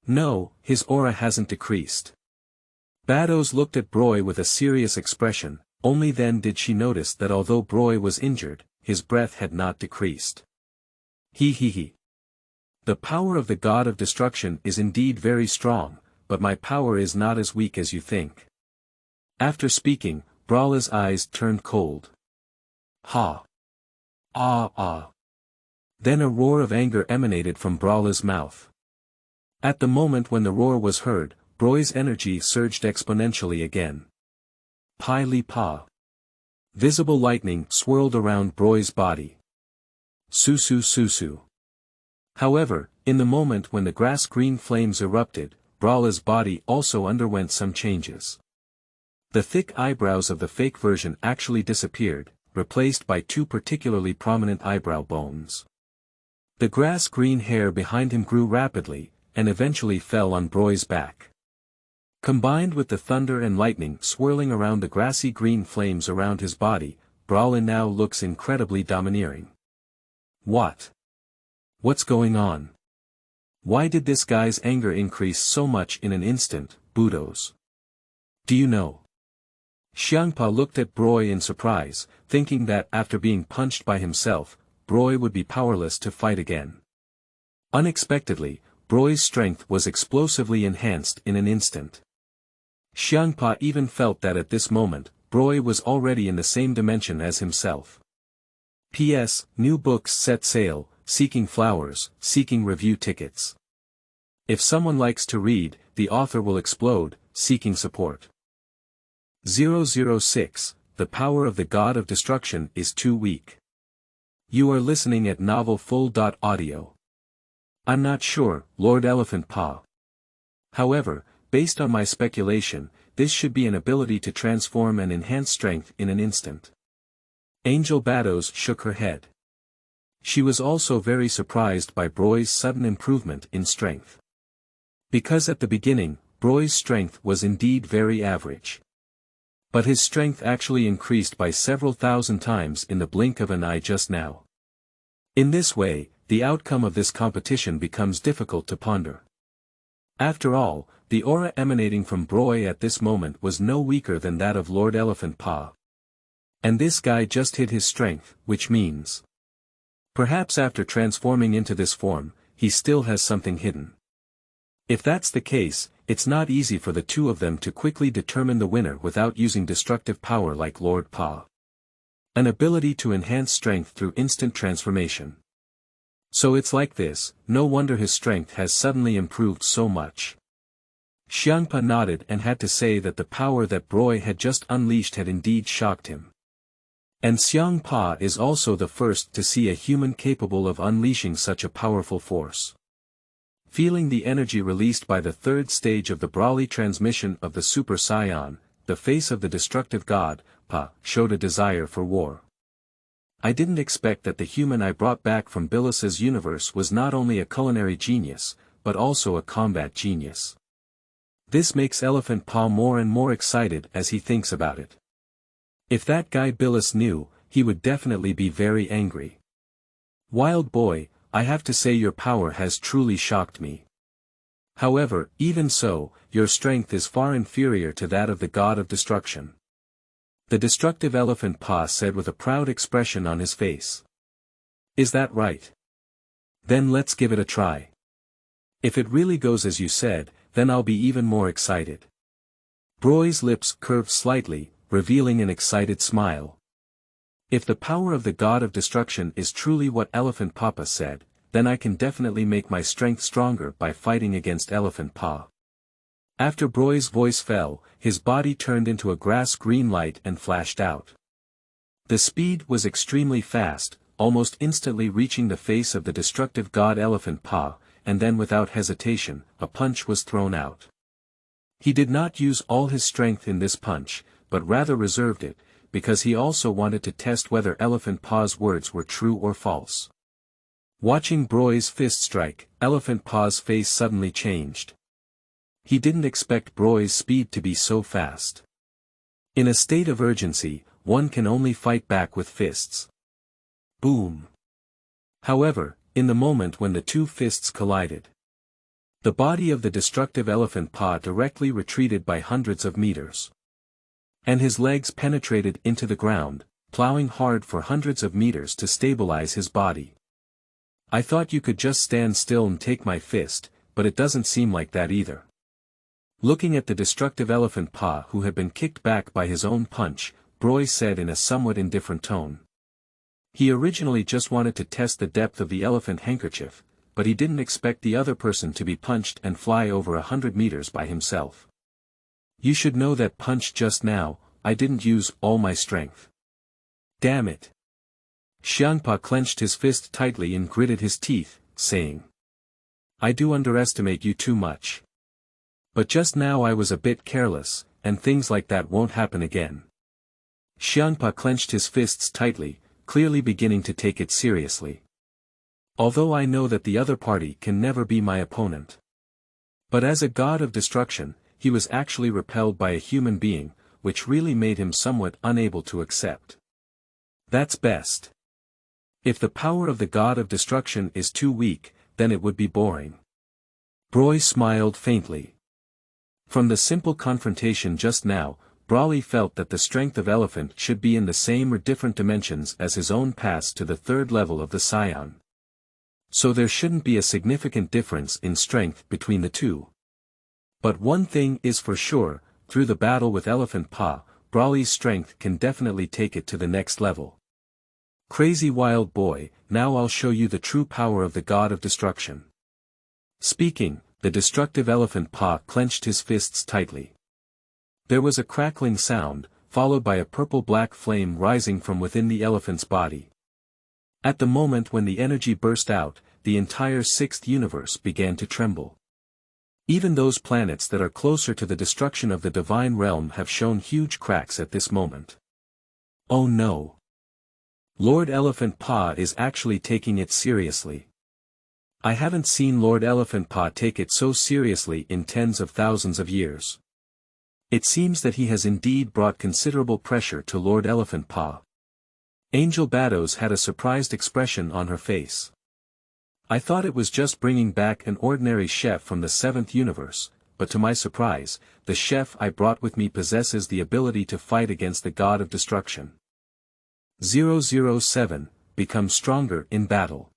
No, his aura hasn't decreased. Bados looked at Brolly with a serious expression, only then did she notice that although Brolly was injured, his breath had not decreased. He. The power of the god of destruction is indeed very strong, but my power is not as weak as you think. After speaking, Brolly's eyes turned cold. Ha. Ah. Then a roar of anger emanated from Brolly's mouth. At the moment when the roar was heard, Brolly's energy surged exponentially again. Pai Li Pa. Visible lightning swirled around Brolly's body. Susu. However, in the moment when the grass-green flames erupted, Brolly's body also underwent some changes. The thick eyebrows of the fake version actually disappeared, replaced by 2 particularly prominent eyebrow bones. The grass-green hair behind him grew rapidly, and eventually fell on Brolly's back. Combined with the thunder and lightning swirling around the grassy green flames around his body, Brolly now looks incredibly domineering. What? What's going on? Why did this guy's anger increase so much in an instant, Bados? Do you know? Xianpa looked at Brolly in surprise, thinking that after being punched by himself, Brolly would be powerless to fight again. Unexpectedly, Brolly's strength was explosively enhanced in an instant. Xianpa even felt that at this moment, Brolly was already in the same dimension as himself. P.S. New books set sail, seeking flowers, seeking review tickets. If someone likes to read, the author will explode, seeking support. 006, the power of the god of destruction is too weak. You are listening at novelfull.audio. I'm not sure, Lord Elephant Paw. However, based on my speculation, this should be an ability to transform and enhance strength in an instant. Angel Bados shook her head. She was also very surprised by Brolly's sudden improvement in strength. Because at the beginning, Broy's strength was indeed very average. But his strength actually increased by several thousand times in the blink of an eye just now. In this way, the outcome of this competition becomes difficult to ponder. After all, the aura emanating from Broly at this moment was no weaker than that of Lord Elephant Pa. And this guy just hid his strength, which means, perhaps after transforming into this form, he still has something hidden. If that's the case, it's not easy for the two of them to quickly determine the winner without using destructive power like Lord Pa. An ability to enhance strength through instant transformation. So it's like this, no wonder his strength has suddenly improved so much. Xiangpa nodded and had to say that the power that Broly had just unleashed had indeed shocked him. And Xiangpa is also the first to see a human capable of unleashing such a powerful force. Feeling the energy released by the third stage of the Brolly transmission of the Super Saiyan, the face of the destructive god, Pa, showed a desire for war. I didn't expect that the human I brought back from Bilus's universe was not only a culinary genius, but also a combat genius. This makes Elephant Pa more and more excited as he thinks about it. If that guy Bilus knew, he would definitely be very angry. Wild boy, I have to say your power has truly shocked me. However, even so, your strength is far inferior to that of the god of destruction. The destructive Elephant Pa said with a proud expression on his face. Is that right? Then let's give it a try. If it really goes as you said, then I'll be even more excited. Broly's lips curved slightly, revealing an excited smile. If the power of the god of destruction is truly what Elephant Papa said, then I can definitely make my strength stronger by fighting against Elephant Pa. After Broly's voice fell, his body turned into a grass-green light and flashed out. The speed was extremely fast, almost instantly reaching the face of the destructive god Elephant Pa, and then without hesitation, a punch was thrown out. He did not use all his strength in this punch, but rather reserved it, because he also wanted to test whether Elephant Pa's words were true or false. Watching Broly's fist strike, Elephant Pa's face suddenly changed. He didn't expect Broly's speed to be so fast. In a state of urgency, one can only fight back with fists. Boom. However, in the moment when the two fists collided, the body of the destructive Elephant Pa directly retreated by hundreds of meters. And his legs penetrated into the ground, plowing hard for hundreds of meters to stabilize his body. I thought you could just stand still and take my fist, but it doesn't seem like that either. Looking at the destructive Elephant Pa who had been kicked back by his own punch, Broly said in a somewhat indifferent tone. He originally just wanted to test the depth of the elephant handkerchief, but he didn't expect the other person to be punched and fly over 100 meters by himself. You should know that punch just now, I didn't use all my strength. Damn it. Xiangpa clenched his fist tightly and gritted his teeth, saying. I do underestimate you too much. But just now I was a bit careless, and things like that won't happen again. Xiangpa clenched his fists tightly, clearly beginning to take it seriously. Although I know that the other party can never be my opponent. But as a god of destruction, he was actually repelled by a human being, which really made him somewhat unable to accept. That's best. If the power of the god of destruction is too weak, then it would be boring. Broly smiled faintly. From the simple confrontation just now, Brolly felt that the strength of Elephant should be in the same or different dimensions as his own pass to the third level of the Saiyan. So there shouldn't be a significant difference in strength between the two. But one thing is for sure, through the battle with Elephant Pa, Brolly's strength can definitely take it to the next level. Crazy wild boy, now I'll show you the true power of the god of destruction. Speaking, the destructive Elephant Pa clenched his fists tightly. There was a crackling sound, followed by a purple-black flame rising from within the elephant's body. At the moment when the energy burst out, the entire sixth universe began to tremble. Even those planets that are closer to the destruction of the divine realm have shown huge cracks at this moment. Oh no! Lord Elephant Pa is actually taking it seriously. I haven't seen Lord Elephant Paw take it so seriously in tens of thousands of years. It seems that he has indeed brought considerable pressure to Lord Elephant Paw. Angel Bados had a surprised expression on her face. I thought it was just bringing back an ordinary chef from the 7th universe, but to my surprise, the chef I brought with me possesses the ability to fight against the god of destruction. 007, become stronger in battle.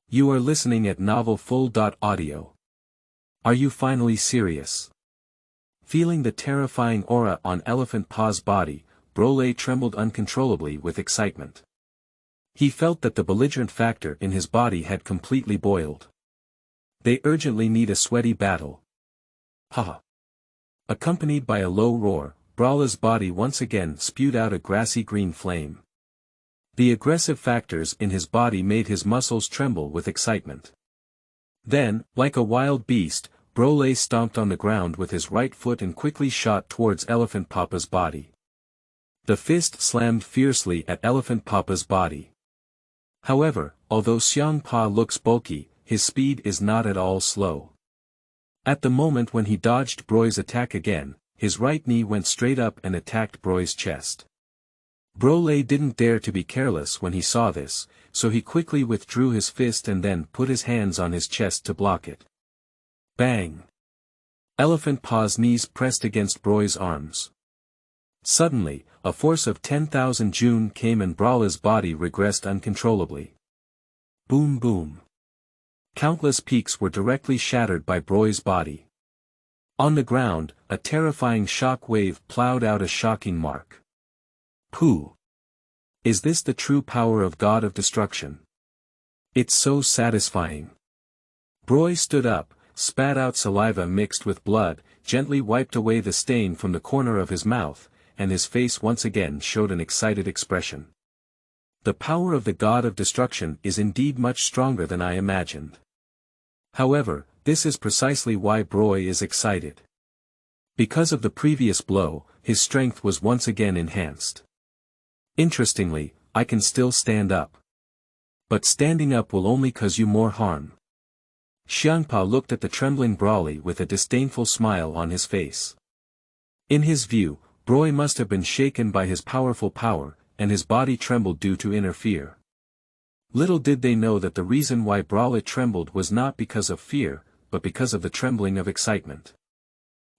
You are listening at novelfull.audio. Are you finally serious? Feeling the terrifying aura on Elephant Paw's body, Brolly trembled uncontrollably with excitement. He felt that the belligerent factor in his body had completely boiled. They urgently need a sweaty battle. Ha! Accompanied by a low roar, Brolly's body once again spewed out a grassy green flame. The aggressive factors in his body made his muscles tremble with excitement. Then, like a wild beast, Brolly stomped on the ground with his right foot and quickly shot towards Elephant Papa's body. The fist slammed fiercely at Elephant Papa's body. However, although Xiang Pa looks bulky, his speed is not at all slow. At the moment when he dodged Broy's attack again, his right knee went straight up and attacked Broy's chest. Brolly didn't dare to be careless when he saw this, so he quickly withdrew his fist and then put his hands on his chest to block it. Bang! Elephant Paw's knees pressed against Broy's arms. Suddenly, a force of 10,000 June came and Brolly's body regressed uncontrollably. Boom boom. Countless peaks were directly shattered by Broy's body. On the ground, a terrifying shock wave plowed out a shocking mark. Pooh! Is this the true power of God of Destruction? It's so satisfying. Broly stood up, spat out saliva mixed with blood, gently wiped away the stain from the corner of his mouth, and his face once again showed an excited expression. The power of the God of Destruction is indeed much stronger than I imagined. However, this is precisely why Broly is excited. Because of the previous blow, his strength was once again enhanced. Interestingly, I can still stand up. But standing up will only cause you more harm. Xiangpa looked at the trembling Brolly with a disdainful smile on his face. In his view, Broly must have been shaken by his powerful power, and his body trembled due to inner fear. Little did they know that the reason why Brolly trembled was not because of fear, but because of the trembling of excitement.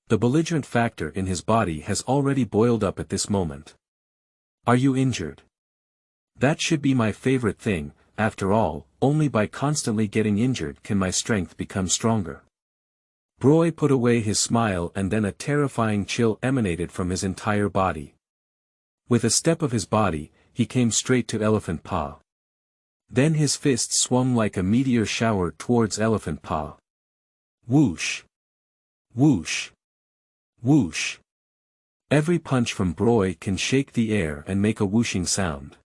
The belligerent factor in his body has already boiled up at this moment. Are you injured? That should be my favorite thing. After all, only by constantly getting injured can my strength become stronger. Broly put away his smile and then a terrifying chill emanated from his entire body. With a step of his body, he came straight to Elephant Paw. Then his fist swung like a meteor shower towards Elephant Paw. Whoosh! Whoosh! Whoosh! Every punch from Broly can shake the air and make a whooshing sound.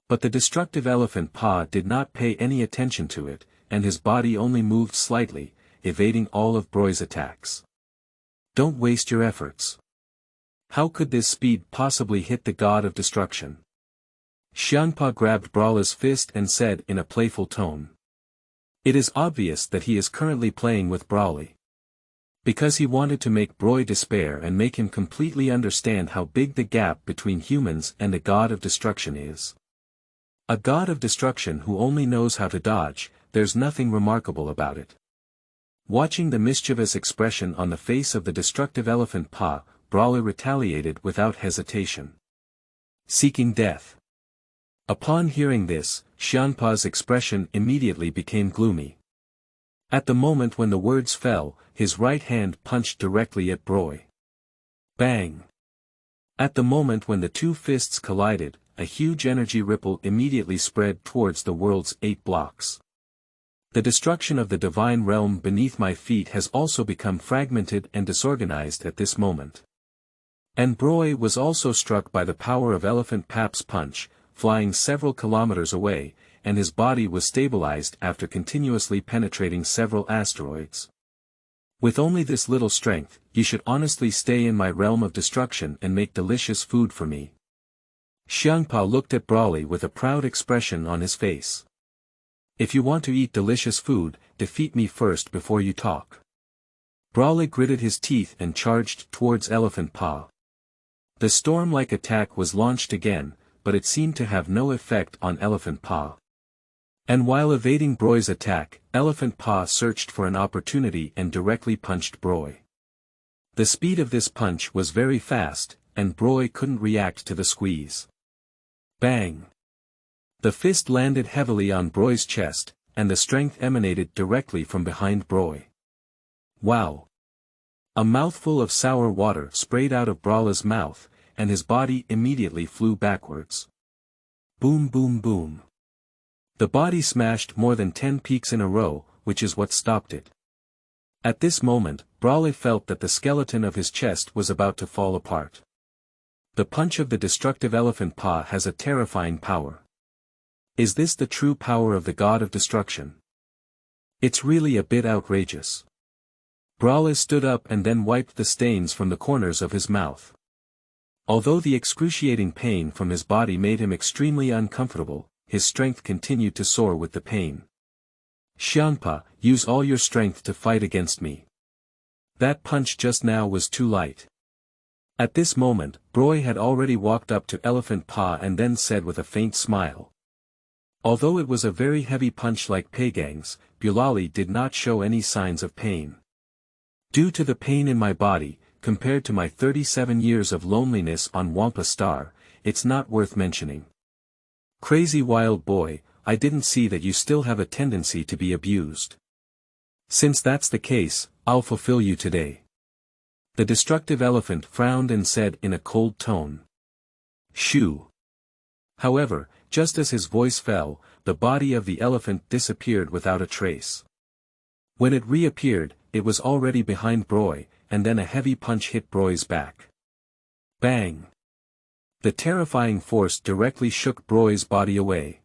But the destructive Elephant Paw did not pay any attention to it, and his body only moved slightly, evading all of Broly's attacks. Don't waste your efforts. How could this speed possibly hit the God of Destruction? Xiangpa grabbed Broly's fist and said in a playful tone. It is obvious that he is currently playing with Brolly. Because he wanted to make Broly despair and make him completely understand how big the gap between humans and the God of Destruction is. A God of Destruction who only knows how to dodge, there's nothing remarkable about it. Watching the mischievous expression on the face of the destructive Elephant Paw, Brolly retaliated without hesitation. Seeking death. Upon hearing this, Xiangpa's expression immediately became gloomy. At the moment when the words fell, his right hand punched directly at Broly. Bang! At the moment when the two fists collided, a huge energy ripple immediately spread towards the world's 8 blocks. The destruction of the divine realm beneath my feet has also become fragmented and disorganized at this moment. And Broly was also struck by the power of Elephant Pap's punch, flying several kilometers away, and his body was stabilized after continuously penetrating several asteroids. With only this little strength, you should honestly stay in my realm of destruction and make delicious food for me. Xiangpa looked at Brolly with a proud expression on his face. If you want to eat delicious food, defeat me first before you talk. Brolly gritted his teeth and charged towards Elephant Paw. The storm-like attack was launched again, but it seemed to have no effect on Elephant Paw. And while evading Broy's attack, Elephant Paw searched for an opportunity and directly punched Broy. The speed of this punch was very fast, and Broy couldn't react to the squeeze. Bang! The fist landed heavily on Broy's chest, and the strength emanated directly from behind Broy. Wow! A mouthful of sour water sprayed out of Brawley's mouth, and his body immediately flew backwards. Boom boom boom. The body smashed more than 10 peaks in a row, which is what stopped it. At this moment, Brolly felt that the skeleton of his chest was about to fall apart. The punch of the destructive Elephant Paw has a terrifying power. Is this the true power of the god of destruction? It's really a bit outrageous. Brolly stood up and then wiped the stains from the corners of his mouth. Although the excruciating pain from his body made him extremely uncomfortable, his strength continued to soar with the pain. Xianpa, use all your strength to fight against me. That punch just now was too light. At this moment, Broy had already walked up to Elephant Paw and then said with a faint smile. Although it was a very heavy punch like Pagang's, Brolly did not show any signs of pain. Due to the pain in my body, compared to my 37 years of loneliness on Wampa Star, it's not worth mentioning. Crazy wild boy, I didn't see that you still have a tendency to be abused. Since that's the case, I'll fulfill you today. The destructive elephant frowned and said in a cold tone. Shoo. However, just as his voice fell, the body of the elephant disappeared without a trace. When it reappeared, it was already behind Broy, and then a heavy punch hit Broy's back. Bang! The terrifying force directly shook Broy's body away.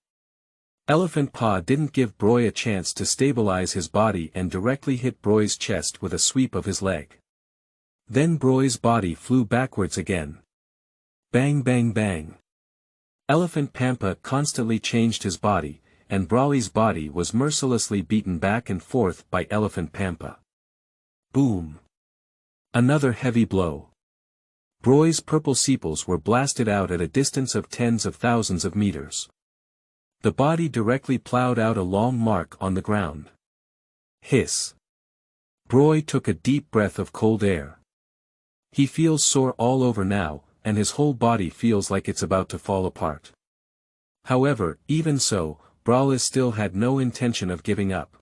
Elephant Paw didn't give Broy a chance to stabilize his body and directly hit Broy's chest with a sweep of his leg. Then Broy's body flew backwards again. Bang bang bang. Elephant Pampa constantly changed his body, and Brolly's body was mercilessly beaten back and forth by Elephant Pampa. Boom! Another heavy blow. Broy's purple sepals were blasted out at a distance of tens of thousands of meters. The body directly plowed out a long mark on the ground. Hiss. Broy took a deep breath of cold air. He feels sore all over now, and his whole body feels like it's about to fall apart. However, even so, Brolly still had no intention of giving up.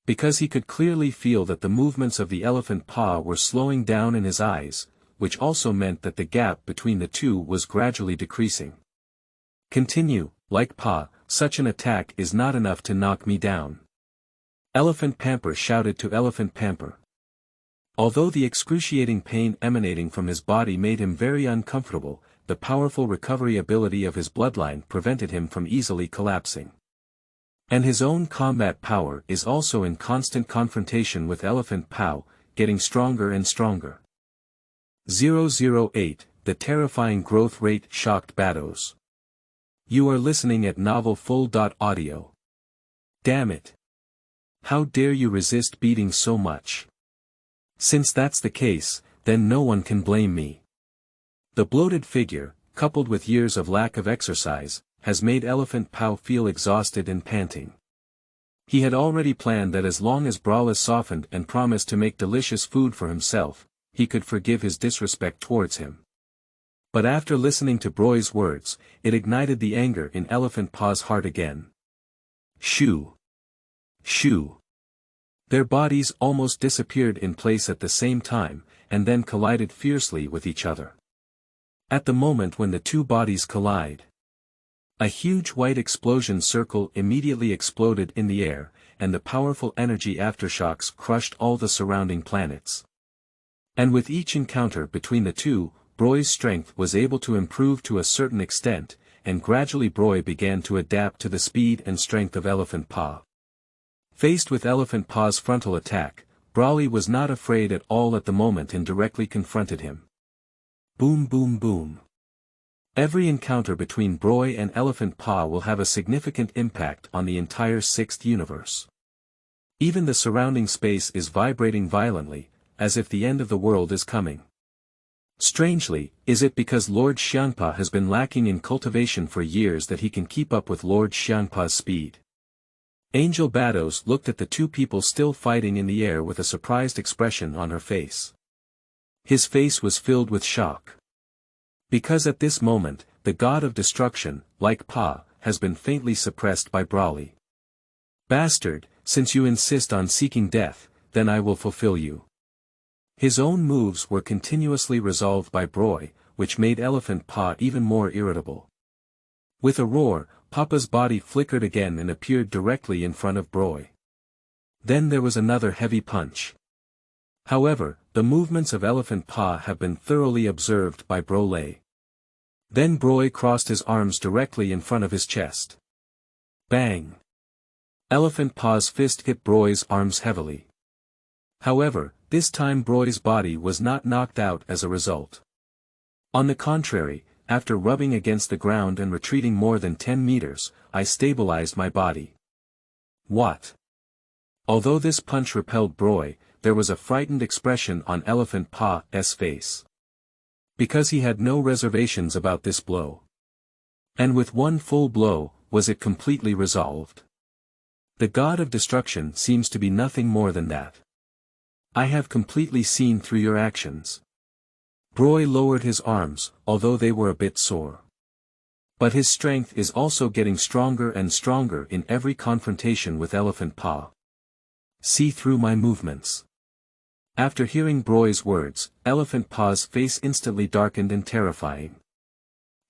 Because he could clearly feel that the movements of the Elephant Paw were slowing down in his eyes, which also meant that the gap between the two was gradually decreasing. Continue, like Pa, such an attack is not enough to knock me down. Elephant Pamper shouted to Elephant Pamper. Although the excruciating pain emanating from his body made him very uncomfortable, the powerful recovery ability of his bloodline prevented him from easily collapsing. And his own combat power is also in constant confrontation with Elephant Paw, getting stronger and stronger. 008, the terrifying growth rate shocked Bados. You are listening at novelfull.audio. Damn it. How dare you resist beating so much? Since that's the case, then no one can blame me. The bloated figure, coupled with years of lack of exercise, has made Elephant Paw feel exhausted and panting. He had already planned that as long as Brolly softened and promised to make delicious food for himself, he could forgive his disrespect towards him. But after listening to Broy's words, it ignited the anger in Elephant Paw's heart again. Shoo! Shoo! Their bodies almost disappeared in place at the same time, and then collided fiercely with each other. At the moment when the two bodies collide, a huge white explosion circle immediately exploded in the air, and the powerful energy aftershocks crushed all the surrounding planets. And with each encounter between the two, Broy's strength was able to improve to a certain extent, and gradually Broly began to adapt to the speed and strength of Elephant Paw. Faced with Elephant Paw's frontal attack, Brolly was not afraid at all at the moment and directly confronted him. Boom boom boom. Every encounter between Brolly and Elephant Pa will have a significant impact on the entire sixth universe. Even the surrounding space is vibrating violently, as if the end of the world is coming. Strangely, is it because Lord Xiangpa has been lacking in cultivation for years that he can keep up with Lord Xiangpa's speed? Angel Bados looked at the two people still fighting in the air with a surprised expression on her face. His face was filled with shock. Because at this moment, the god of destruction, like Pa, has been faintly suppressed by Brolly. Bastard, since you insist on seeking death, then I will fulfill you. His own moves were continuously resolved by Brolly, which made Elephant Pa even more irritable. With a roar, Papa's body flickered again and appeared directly in front of Brolly. Then there was another heavy punch. However, the movements of Elephant Pa have been thoroughly observed by Brolly. Then Brolly crossed his arms directly in front of his chest. Bang! Elephant Pa's fist hit Brolly's arms heavily. However, this time Brolly's body was not knocked out as a result. On the contrary, after rubbing against the ground and retreating more than 10 meters, I stabilized my body. What? Although this punch repelled Brolly, there was a frightened expression on Elephant Pa's face. Because he had no reservations about this blow. And with one full blow, was it completely resolved? The god of destruction seems to be nothing more than that. I have completely seen through your actions. Brolly lowered his arms, although they were a bit sore. But his strength is also getting stronger and stronger in every confrontation with Elephant Pa. See through my movements. After hearing Brolly's words, Elephant Pa's face instantly darkened and terrifying.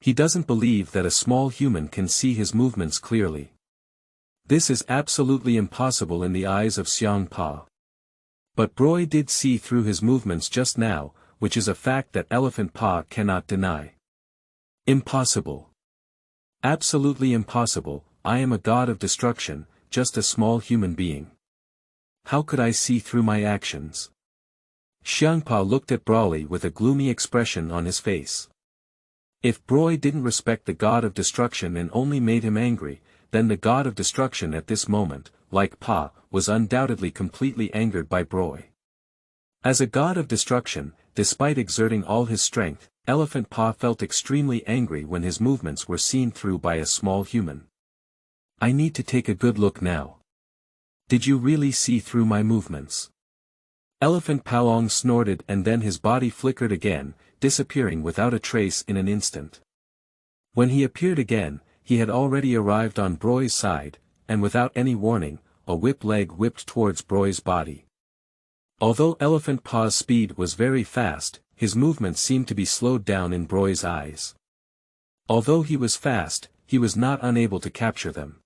He doesn't believe that a small human can see his movements clearly. This is absolutely impossible in the eyes of Xiang Pa. But Brolly did see through his movements just now, which is a fact that Elephant Pa cannot deny. Impossible. Absolutely impossible. I am a god of destruction, just a small human being. How could I see through my actions? Xiangpa looked at Brolly with a gloomy expression on his face. If Brolly didn't respect the god of destruction and only made him angry, then the god of destruction at this moment, like Pa, was undoubtedly completely angered by Brolly. As a god of destruction, despite exerting all his strength, Elephant Pa felt extremely angry when his movements were seen through by a small human. I need to take a good look now. Did you really see through my movements? Elephant Palong snorted and then his body flickered again, disappearing without a trace in an instant. When he appeared again, he had already arrived on Brolly's side, and without any warning, a whip leg whipped towards Brolly's body. Although Elephant Pa's speed was very fast, his movements seemed to be slowed down in Brolly's eyes. Although he was fast, he was not unable to capture them.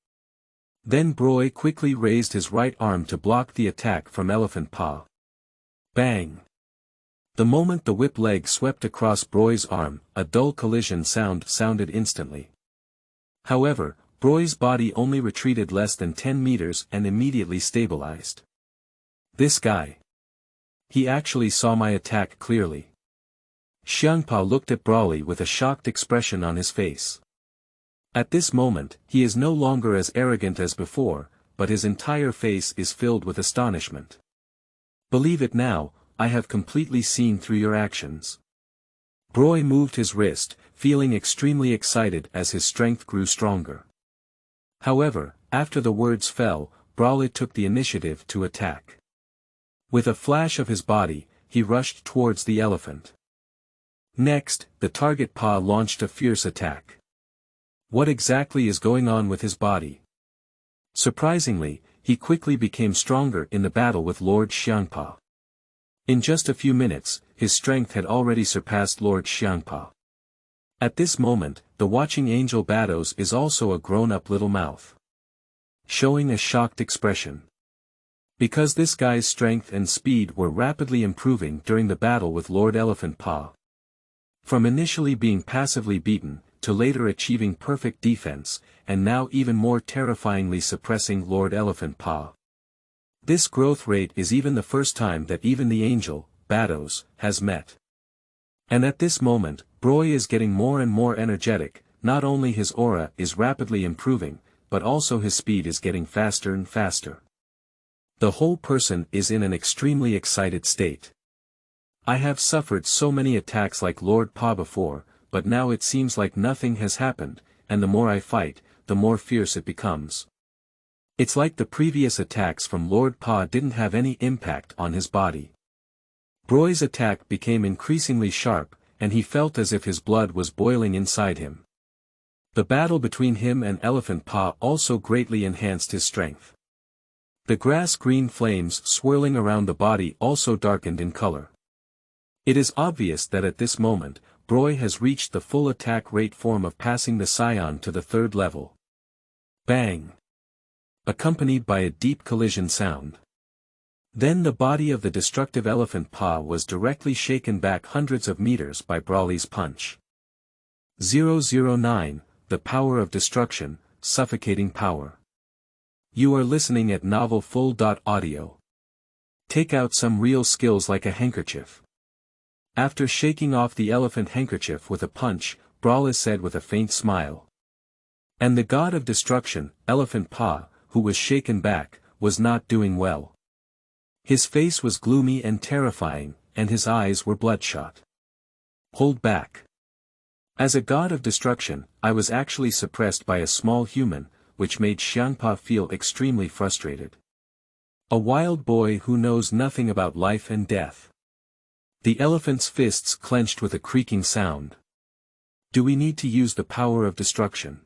Then Brolly quickly raised his right arm to block the attack from Elephant Pa. Bang! The moment the whip leg swept across Brolly's arm, a dull collision sounded instantly. However, Brolly's body only retreated less than 10 meters and immediately stabilized. This guy. He actually saw my attack clearly. Xiangpa looked at Brolly with a shocked expression on his face. At this moment, he is no longer as arrogant as before, but his entire face is filled with astonishment. Believe it now, I have completely seen through your actions. Brolly moved his wrist, feeling extremely excited as his strength grew stronger. However, after the words fell, Brolly took the initiative to attack. With a flash of his body, he rushed towards the elephant. Next, the target Pa launched a fierce attack. What exactly is going on with his body? Surprisingly, he quickly became stronger in the battle with Lord Xiangpa. In just a few minutes, his strength had already surpassed Lord Xiangpa. At this moment, the watching angel Bados is also a grown-up little mouth. Showing a shocked expression. Because this guy's strength and speed were rapidly improving during the battle with Lord Elephant Pa. From initially being passively beaten, to later achieving perfect defense, and now even more terrifyingly suppressing Lord Elephant Pa. This growth rate is even the first time that even the angel, Bados, has met. And at this moment, Brolly is getting more and more energetic, not only his aura is rapidly improving, but also his speed is getting faster and faster. The whole person is in an extremely excited state. I have suffered so many attacks like Lord Pa before, but now it seems like nothing has happened, and the more I fight, the more fierce it becomes. It's like the previous attacks from Lord Pa didn't have any impact on his body. Brolly's attack became increasingly sharp, and he felt as if his blood was boiling inside him. The battle between him and Elephant Pa also greatly enhanced his strength. The grass-green flames swirling around the body also darkened in color. It is obvious that at this moment, Brolly has reached the full attack rate form of passing the Saiyan to the third level. Bang! Accompanied by a deep collision sound. Then the body of the destructive Elephant Pa was directly shaken back hundreds of meters by Brolly's punch. 009, The Power of Destruction, Suffocating Power. You are listening at Novel Full.Audio. Take out some real skills like a handkerchief. After shaking off the elephant handkerchief with a punch, Brolly said with a faint smile. And the god of destruction, Elephant Pa, who was shaken back, was not doing well. His face was gloomy and terrifying, and his eyes were bloodshot. Hold back. As a god of destruction, I was actually suppressed by a small human, which made Xiangpa feel extremely frustrated. A wild boy who knows nothing about life and death. The elephant's fists clenched with a creaking sound. Do we need to use the power of destruction?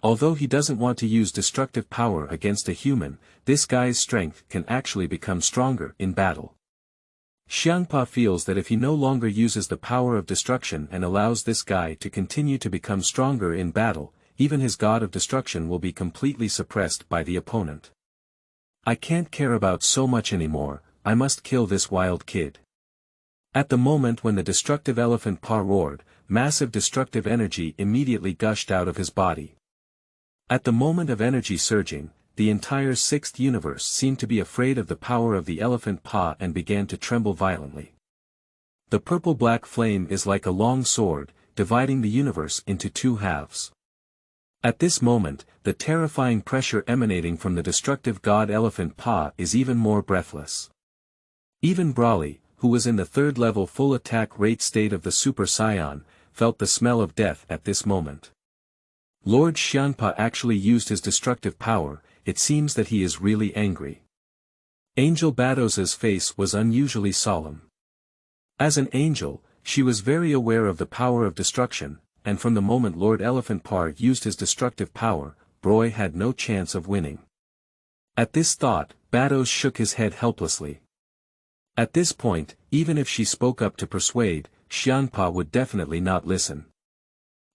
Although he doesn't want to use destructive power against a human, this guy's strength can actually become stronger in battle. Xiangpa feels that if he no longer uses the power of destruction and allows this guy to continue to become stronger in battle, even his god of destruction will be completely suppressed by the opponent. I can't care about so much anymore, I must kill this wild kid. At the moment when the destructive Elephant Pa roared, massive destructive energy immediately gushed out of his body. At the moment of energy surging, the entire sixth universe seemed to be afraid of the power of the Elephant Pa and began to tremble violently. The purple-black flame is like a long sword, dividing the universe into two halves. At this moment, the terrifying pressure emanating from the destructive god Elephant Pa is even more breathless. Even Brolly, who was in the third level full attack rate state of the Super Saiyan, felt the smell of death at this moment. Lord Xiangpa actually used his destructive power, it seems that he is really angry. Angel Bados's face was unusually solemn. As an angel, she was very aware of the power of destruction, and from the moment Lord Elephant Pa used his destructive power, Brolly had no chance of winning. At this thought, Bados shook his head helplessly. At this point, even if she spoke up to persuade, Xiangpa would definitely not listen.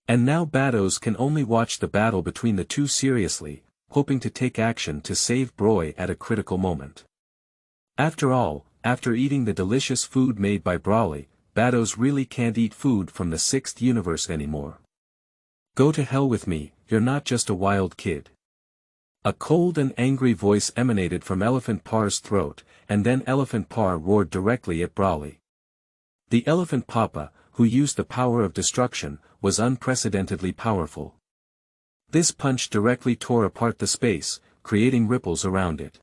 And now Bados can only watch the battle between the two seriously, hoping to take action to save Brolly at a critical moment. After all, after eating the delicious food made by Brolly, Bados really can't eat food from the sixth universe anymore. Go to hell with me, you're not just a wild kid. A cold and angry voice emanated from Elephant Pa's throat, and then Elephant Pa roared directly at Brolly. The Elephant Papa, who used the power of destruction, was unprecedentedly powerful. This punch directly tore apart the space, creating ripples around it.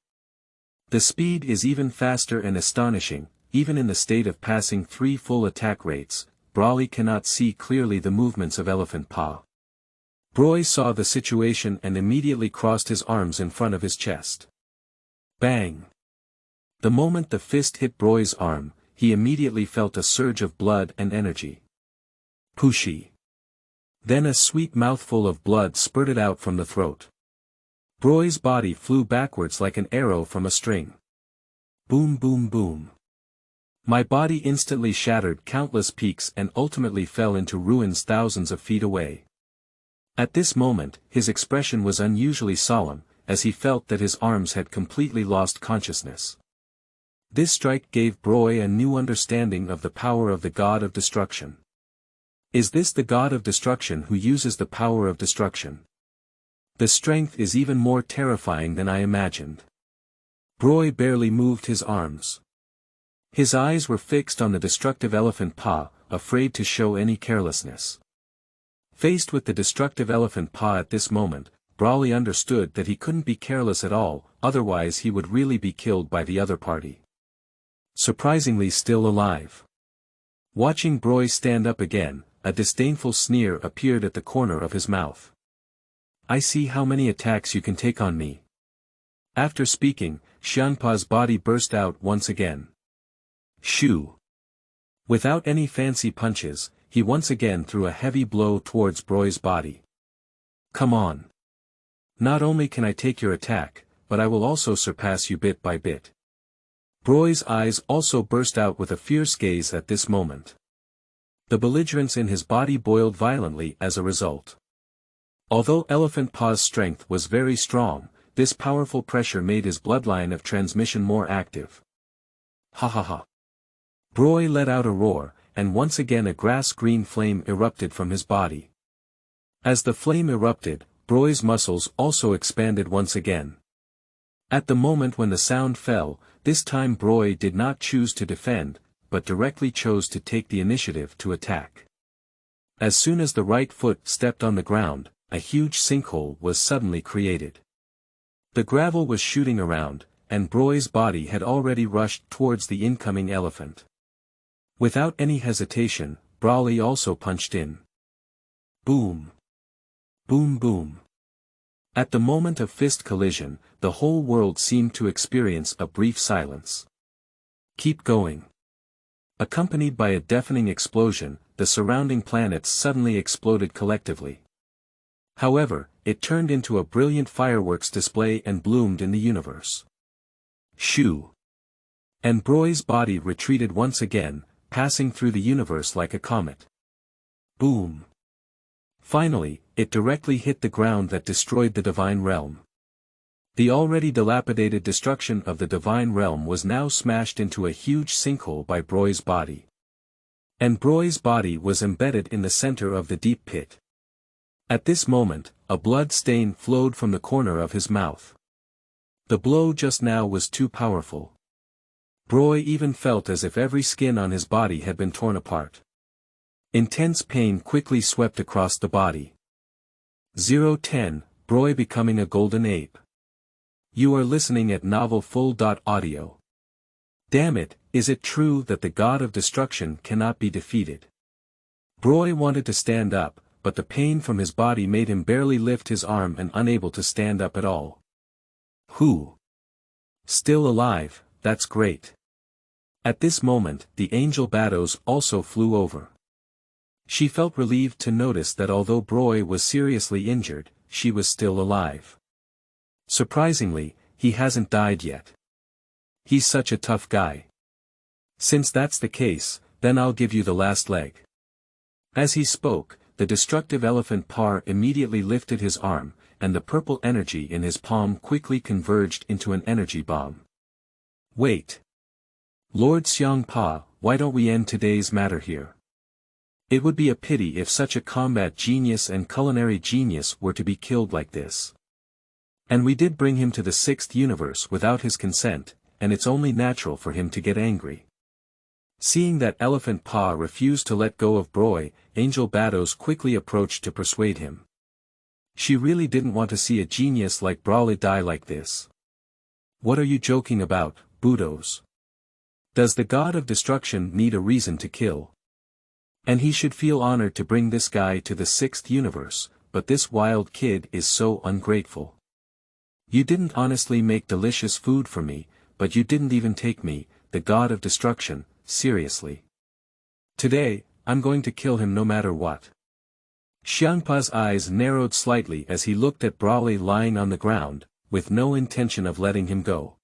The speed is even faster and astonishing, even in the state of passing 3 full attack rates, Brolly cannot see clearly the movements of Elephant Pa. Brolly saw the situation and immediately crossed his arms in front of his chest. Bang! The moment the fist hit Brolly's arm, he immediately felt a surge of blood and energy. Pushi. Then a sweet mouthful of blood spurted out from the throat. Brolly's body flew backwards like an arrow from a string. Boom boom boom. My body instantly shattered countless peaks and ultimately fell into ruins thousands of feet away. At this moment, his expression was unusually solemn, as he felt that his arms had completely lost consciousness. This strike gave Brolly a new understanding of the power of the god of destruction. Is this the god of destruction who uses the power of destruction? The strength is even more terrifying than I imagined. Brolly barely moved his arms. His eyes were fixed on the destructive Elephant Pa, afraid to show any carelessness. Faced with the destructive elephant paw at this moment, Brolly understood that he couldn't be careless at all, otherwise he would really be killed by the other party. Surprisingly still alive. Watching Brolly stand up again, a disdainful sneer appeared at the corner of his mouth. I see how many attacks you can take on me. After speaking, Xiangpa's body burst out once again. Shoo! Without any fancy punches, he once again threw a heavy blow towards Brolly's body. Come on. Not only can I take your attack, but I will also surpass you bit by bit. Brolly's eyes also burst out with a fierce gaze at this moment. The belligerence in his body boiled violently as a result. Although Elephant Paw's strength was very strong, this powerful pressure made his bloodline of transmission more active. Ha ha ha. Brolly let out a roar, and once again a grass-green flame erupted from his body. As the flame erupted, Brolly's muscles also expanded once again. At the moment when the sound fell, this time Brolly did not choose to defend, but directly chose to take the initiative to attack. As soon as the right foot stepped on the ground, a huge sinkhole was suddenly created. The gravel was shooting around, and Brolly's body had already rushed towards the incoming elephant. Without any hesitation, Brolly also punched in. Boom! Boom boom! At the moment of fist collision, the whole world seemed to experience a brief silence. Keep going. Accompanied by a deafening explosion, the surrounding planets suddenly exploded collectively. However, it turned into a brilliant fireworks display and bloomed in the universe. Shoo! And Brolly's body retreated once again, passing through the universe like a comet. Boom! Finally, it directly hit the ground that destroyed the divine realm. The already dilapidated destruction of the divine realm was now smashed into a huge sinkhole by Brolly's body. And Brolly's body was embedded in the center of the deep pit. At this moment, a blood stain flowed from the corner of his mouth. The blow just now was too powerful. Brolly even felt as if every skin on his body had been torn apart. Intense pain quickly swept across the body. 010, Brolly becoming a golden ape. You are listening at novelfull.audio. Damn it, is it true that the god of destruction cannot be defeated? Brolly wanted to stand up, but the pain from his body made him barely lift his arm and unable to stand up at all. Who? Still alive, that's great. At this moment, the angel Bados also flew over. She felt relieved to notice that although Brolly was seriously injured, she was still alive. Surprisingly, he hasn't died yet. He's such a tough guy. Since that's the case, then I'll give you the last leg. As he spoke, the destructive elephant Par immediately lifted his arm, and the purple energy in his palm quickly converged into an energy bomb. Wait. Lord Xiangpa, why don't we end today's matter here? It would be a pity if such a combat genius and culinary genius were to be killed like this. And we did bring him to the sixth universe without his consent, and it's only natural for him to get angry. Seeing that Elephant Pa refused to let go of Brolly, Angel Bados quickly approached to persuade him. She really didn't want to see a genius like Brolly die like this. What are you joking about, Bados? Does the god of destruction need a reason to kill? And he should feel honored to bring this guy to the sixth universe, but this wild kid is so ungrateful. You didn't honestly make delicious food for me, but you didn't even take me, the god of destruction, seriously. Today, I'm going to kill him no matter what. Xiangpa's eyes narrowed slightly as he looked at Brolly lying on the ground, with no intention of letting him go.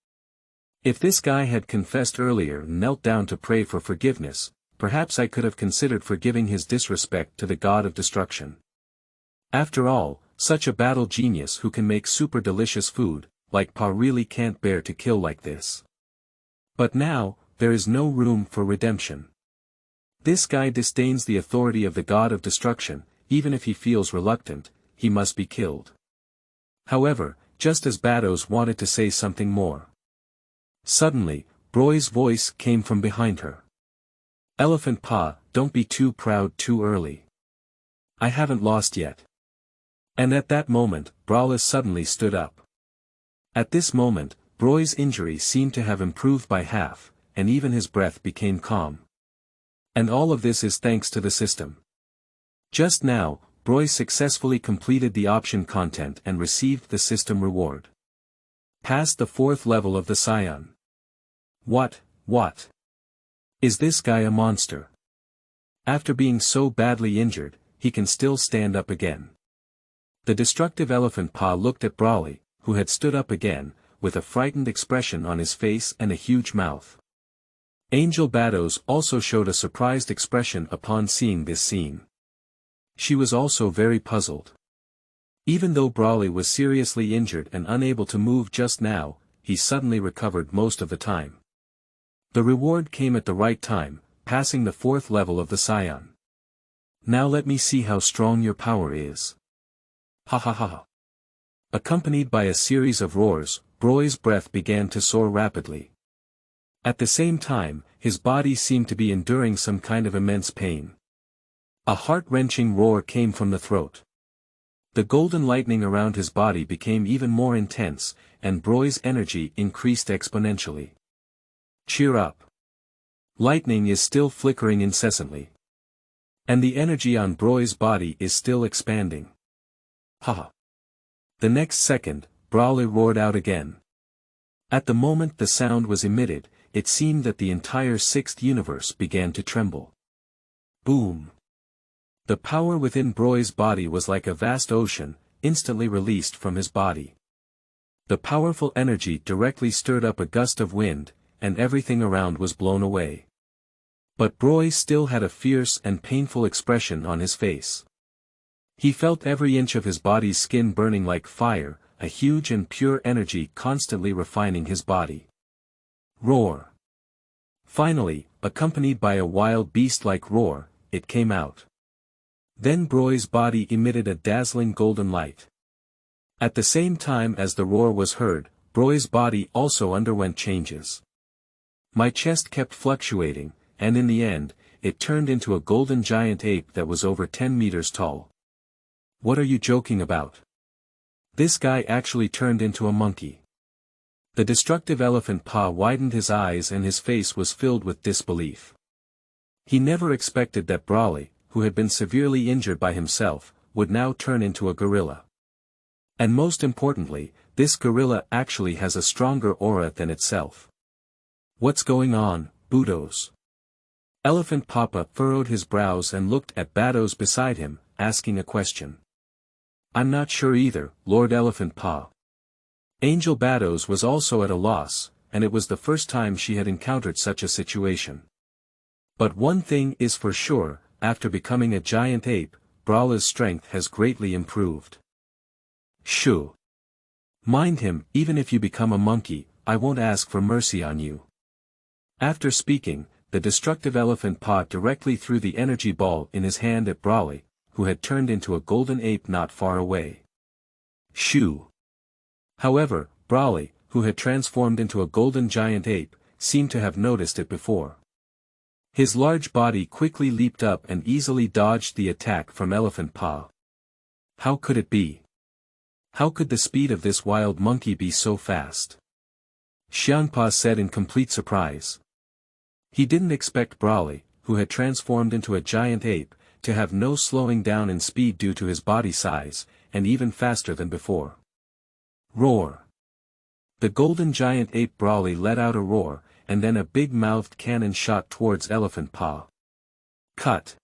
If this guy had confessed earlier and knelt down to pray for forgiveness, perhaps I could have considered forgiving his disrespect to the god of destruction. After all, such a battle genius who can make super delicious food, like Pa really can't bear to kill like this. But now, there is no room for redemption. This guy disdains the authority of the god of destruction, even if he feels reluctant, he must be killed. However, just as Bados wanted to say something more. Suddenly, Brolly's voice came from behind her. Elephant Pa, don't be too proud too early. I haven't lost yet. And at that moment, Brolly suddenly stood up. At this moment, Broy's injury seemed to have improved by half, and even his breath became calm. And all of this is thanks to the system. Just now, Broy successfully completed the option content and received the system reward. Passed the 4th level of the Saiyan. What? Is this guy a monster? After being so badly injured, he can still stand up again. The destructive Elephant Pa looked at Brolly, who had stood up again, with a frightened expression on his face and a huge mouth. Angel Bados also showed a surprised expression upon seeing this scene. She was also very puzzled. Even though Brolly was seriously injured and unable to move just now, he suddenly recovered most of the time. The reward came at the right time, passing the 4th level of the Saiyan. Now let me see how strong your power is. Ha ha ha ha. Accompanied by a series of roars, Broy's breath began to soar rapidly. At the same time, his body seemed to be enduring some kind of immense pain. A heart-wrenching roar came from the throat. The golden lightning around his body became even more intense, and Broy's energy increased exponentially. Cheer up. Lightning is still flickering incessantly. And the energy on Broy's body is still expanding. Ha! The next second, Brolly roared out again. At the moment the sound was emitted, it seemed that the entire 6th universe began to tremble. Boom! The power within Broy's body was like a vast ocean, instantly released from his body. The powerful energy directly stirred up a gust of wind, and everything around was blown away. But Broly still had a fierce and painful expression on his face. He felt every inch of his body's skin burning like fire, a huge and pure energy constantly refining his body. Roar! Finally, accompanied by a wild beast-like roar, it came out. Then Broly's body emitted a dazzling golden light. At the same time as the roar was heard, Broly's body also underwent changes. My chest kept fluctuating, and in the end, it turned into a golden giant ape that was over 10 meters tall. What are you joking about? This guy actually turned into a monkey. The destructive Elephant Pa widened his eyes and his face was filled with disbelief. He never expected that Brolly, who had been severely injured by himself, would now turn into a gorilla. And most importantly, this gorilla actually has a stronger aura than itself. What's going on, Budos? Elephant Papa furrowed his brows and looked at Bados beside him, asking a question. I'm not sure either, Lord Elephant Pa. Angel Bados was also at a loss, and it was the first time she had encountered such a situation. But one thing is for sure, after becoming a giant ape, Brolly's strength has greatly improved. Shoo! Mind him, even if you become a monkey, I won't ask for mercy on you. After speaking, the destructive Elephant Pa directly threw the energy ball in his hand at Brolly, who had turned into a golden ape not far away. Shoo! However, Brolly, who had transformed into a golden giant ape, seemed to have noticed it before. His large body quickly leaped up and easily dodged the attack from Elephant Pa. How could it be? How could the speed of this wild monkey be so fast? Xiangpa said in complete surprise. He didn't expect Brolly, who had transformed into a giant ape, to have no slowing down in speed due to his body size, and even faster than before. Roar! The golden giant ape Brolly let out a roar, and then a big-mouthed cannon shot towards Elephant Pa. Cut!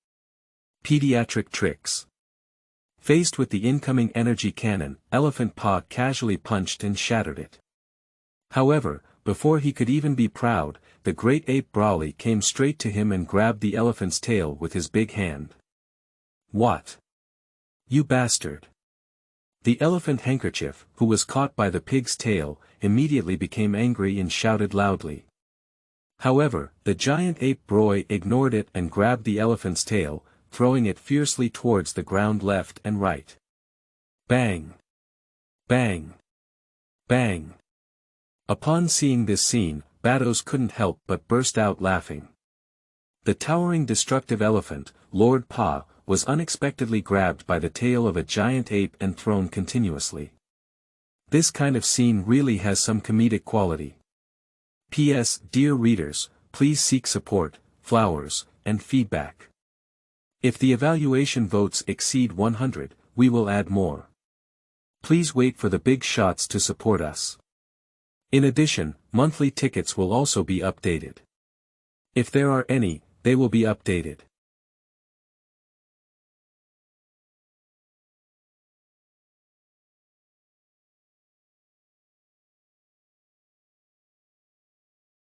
Pediatric tricks. Faced with the incoming energy cannon, Elephant Pa casually punched and shattered it. However, before he could even be proud, the great ape Brolly came straight to him and grabbed the elephant's tail with his big hand. What? You bastard! The elephant handkerchief, who was caught by the pig's tail, immediately became angry and shouted loudly. However, the giant ape Broly ignored it and grabbed the elephant's tail, throwing it fiercely towards the ground left and right. Bang! Bang! Bang! Upon seeing this scene, Bados couldn't help but burst out laughing. The towering destructive elephant, Lord Pa, was unexpectedly grabbed by the tail of a giant ape and thrown continuously. This kind of scene really has some comedic quality. P.S. Dear readers, please seek support, flowers, and feedback. If the evaluation votes exceed 100, we will add more. Please wait for the big shots to support us. In addition, monthly tickets will also be updated. If there are any, they will be updated.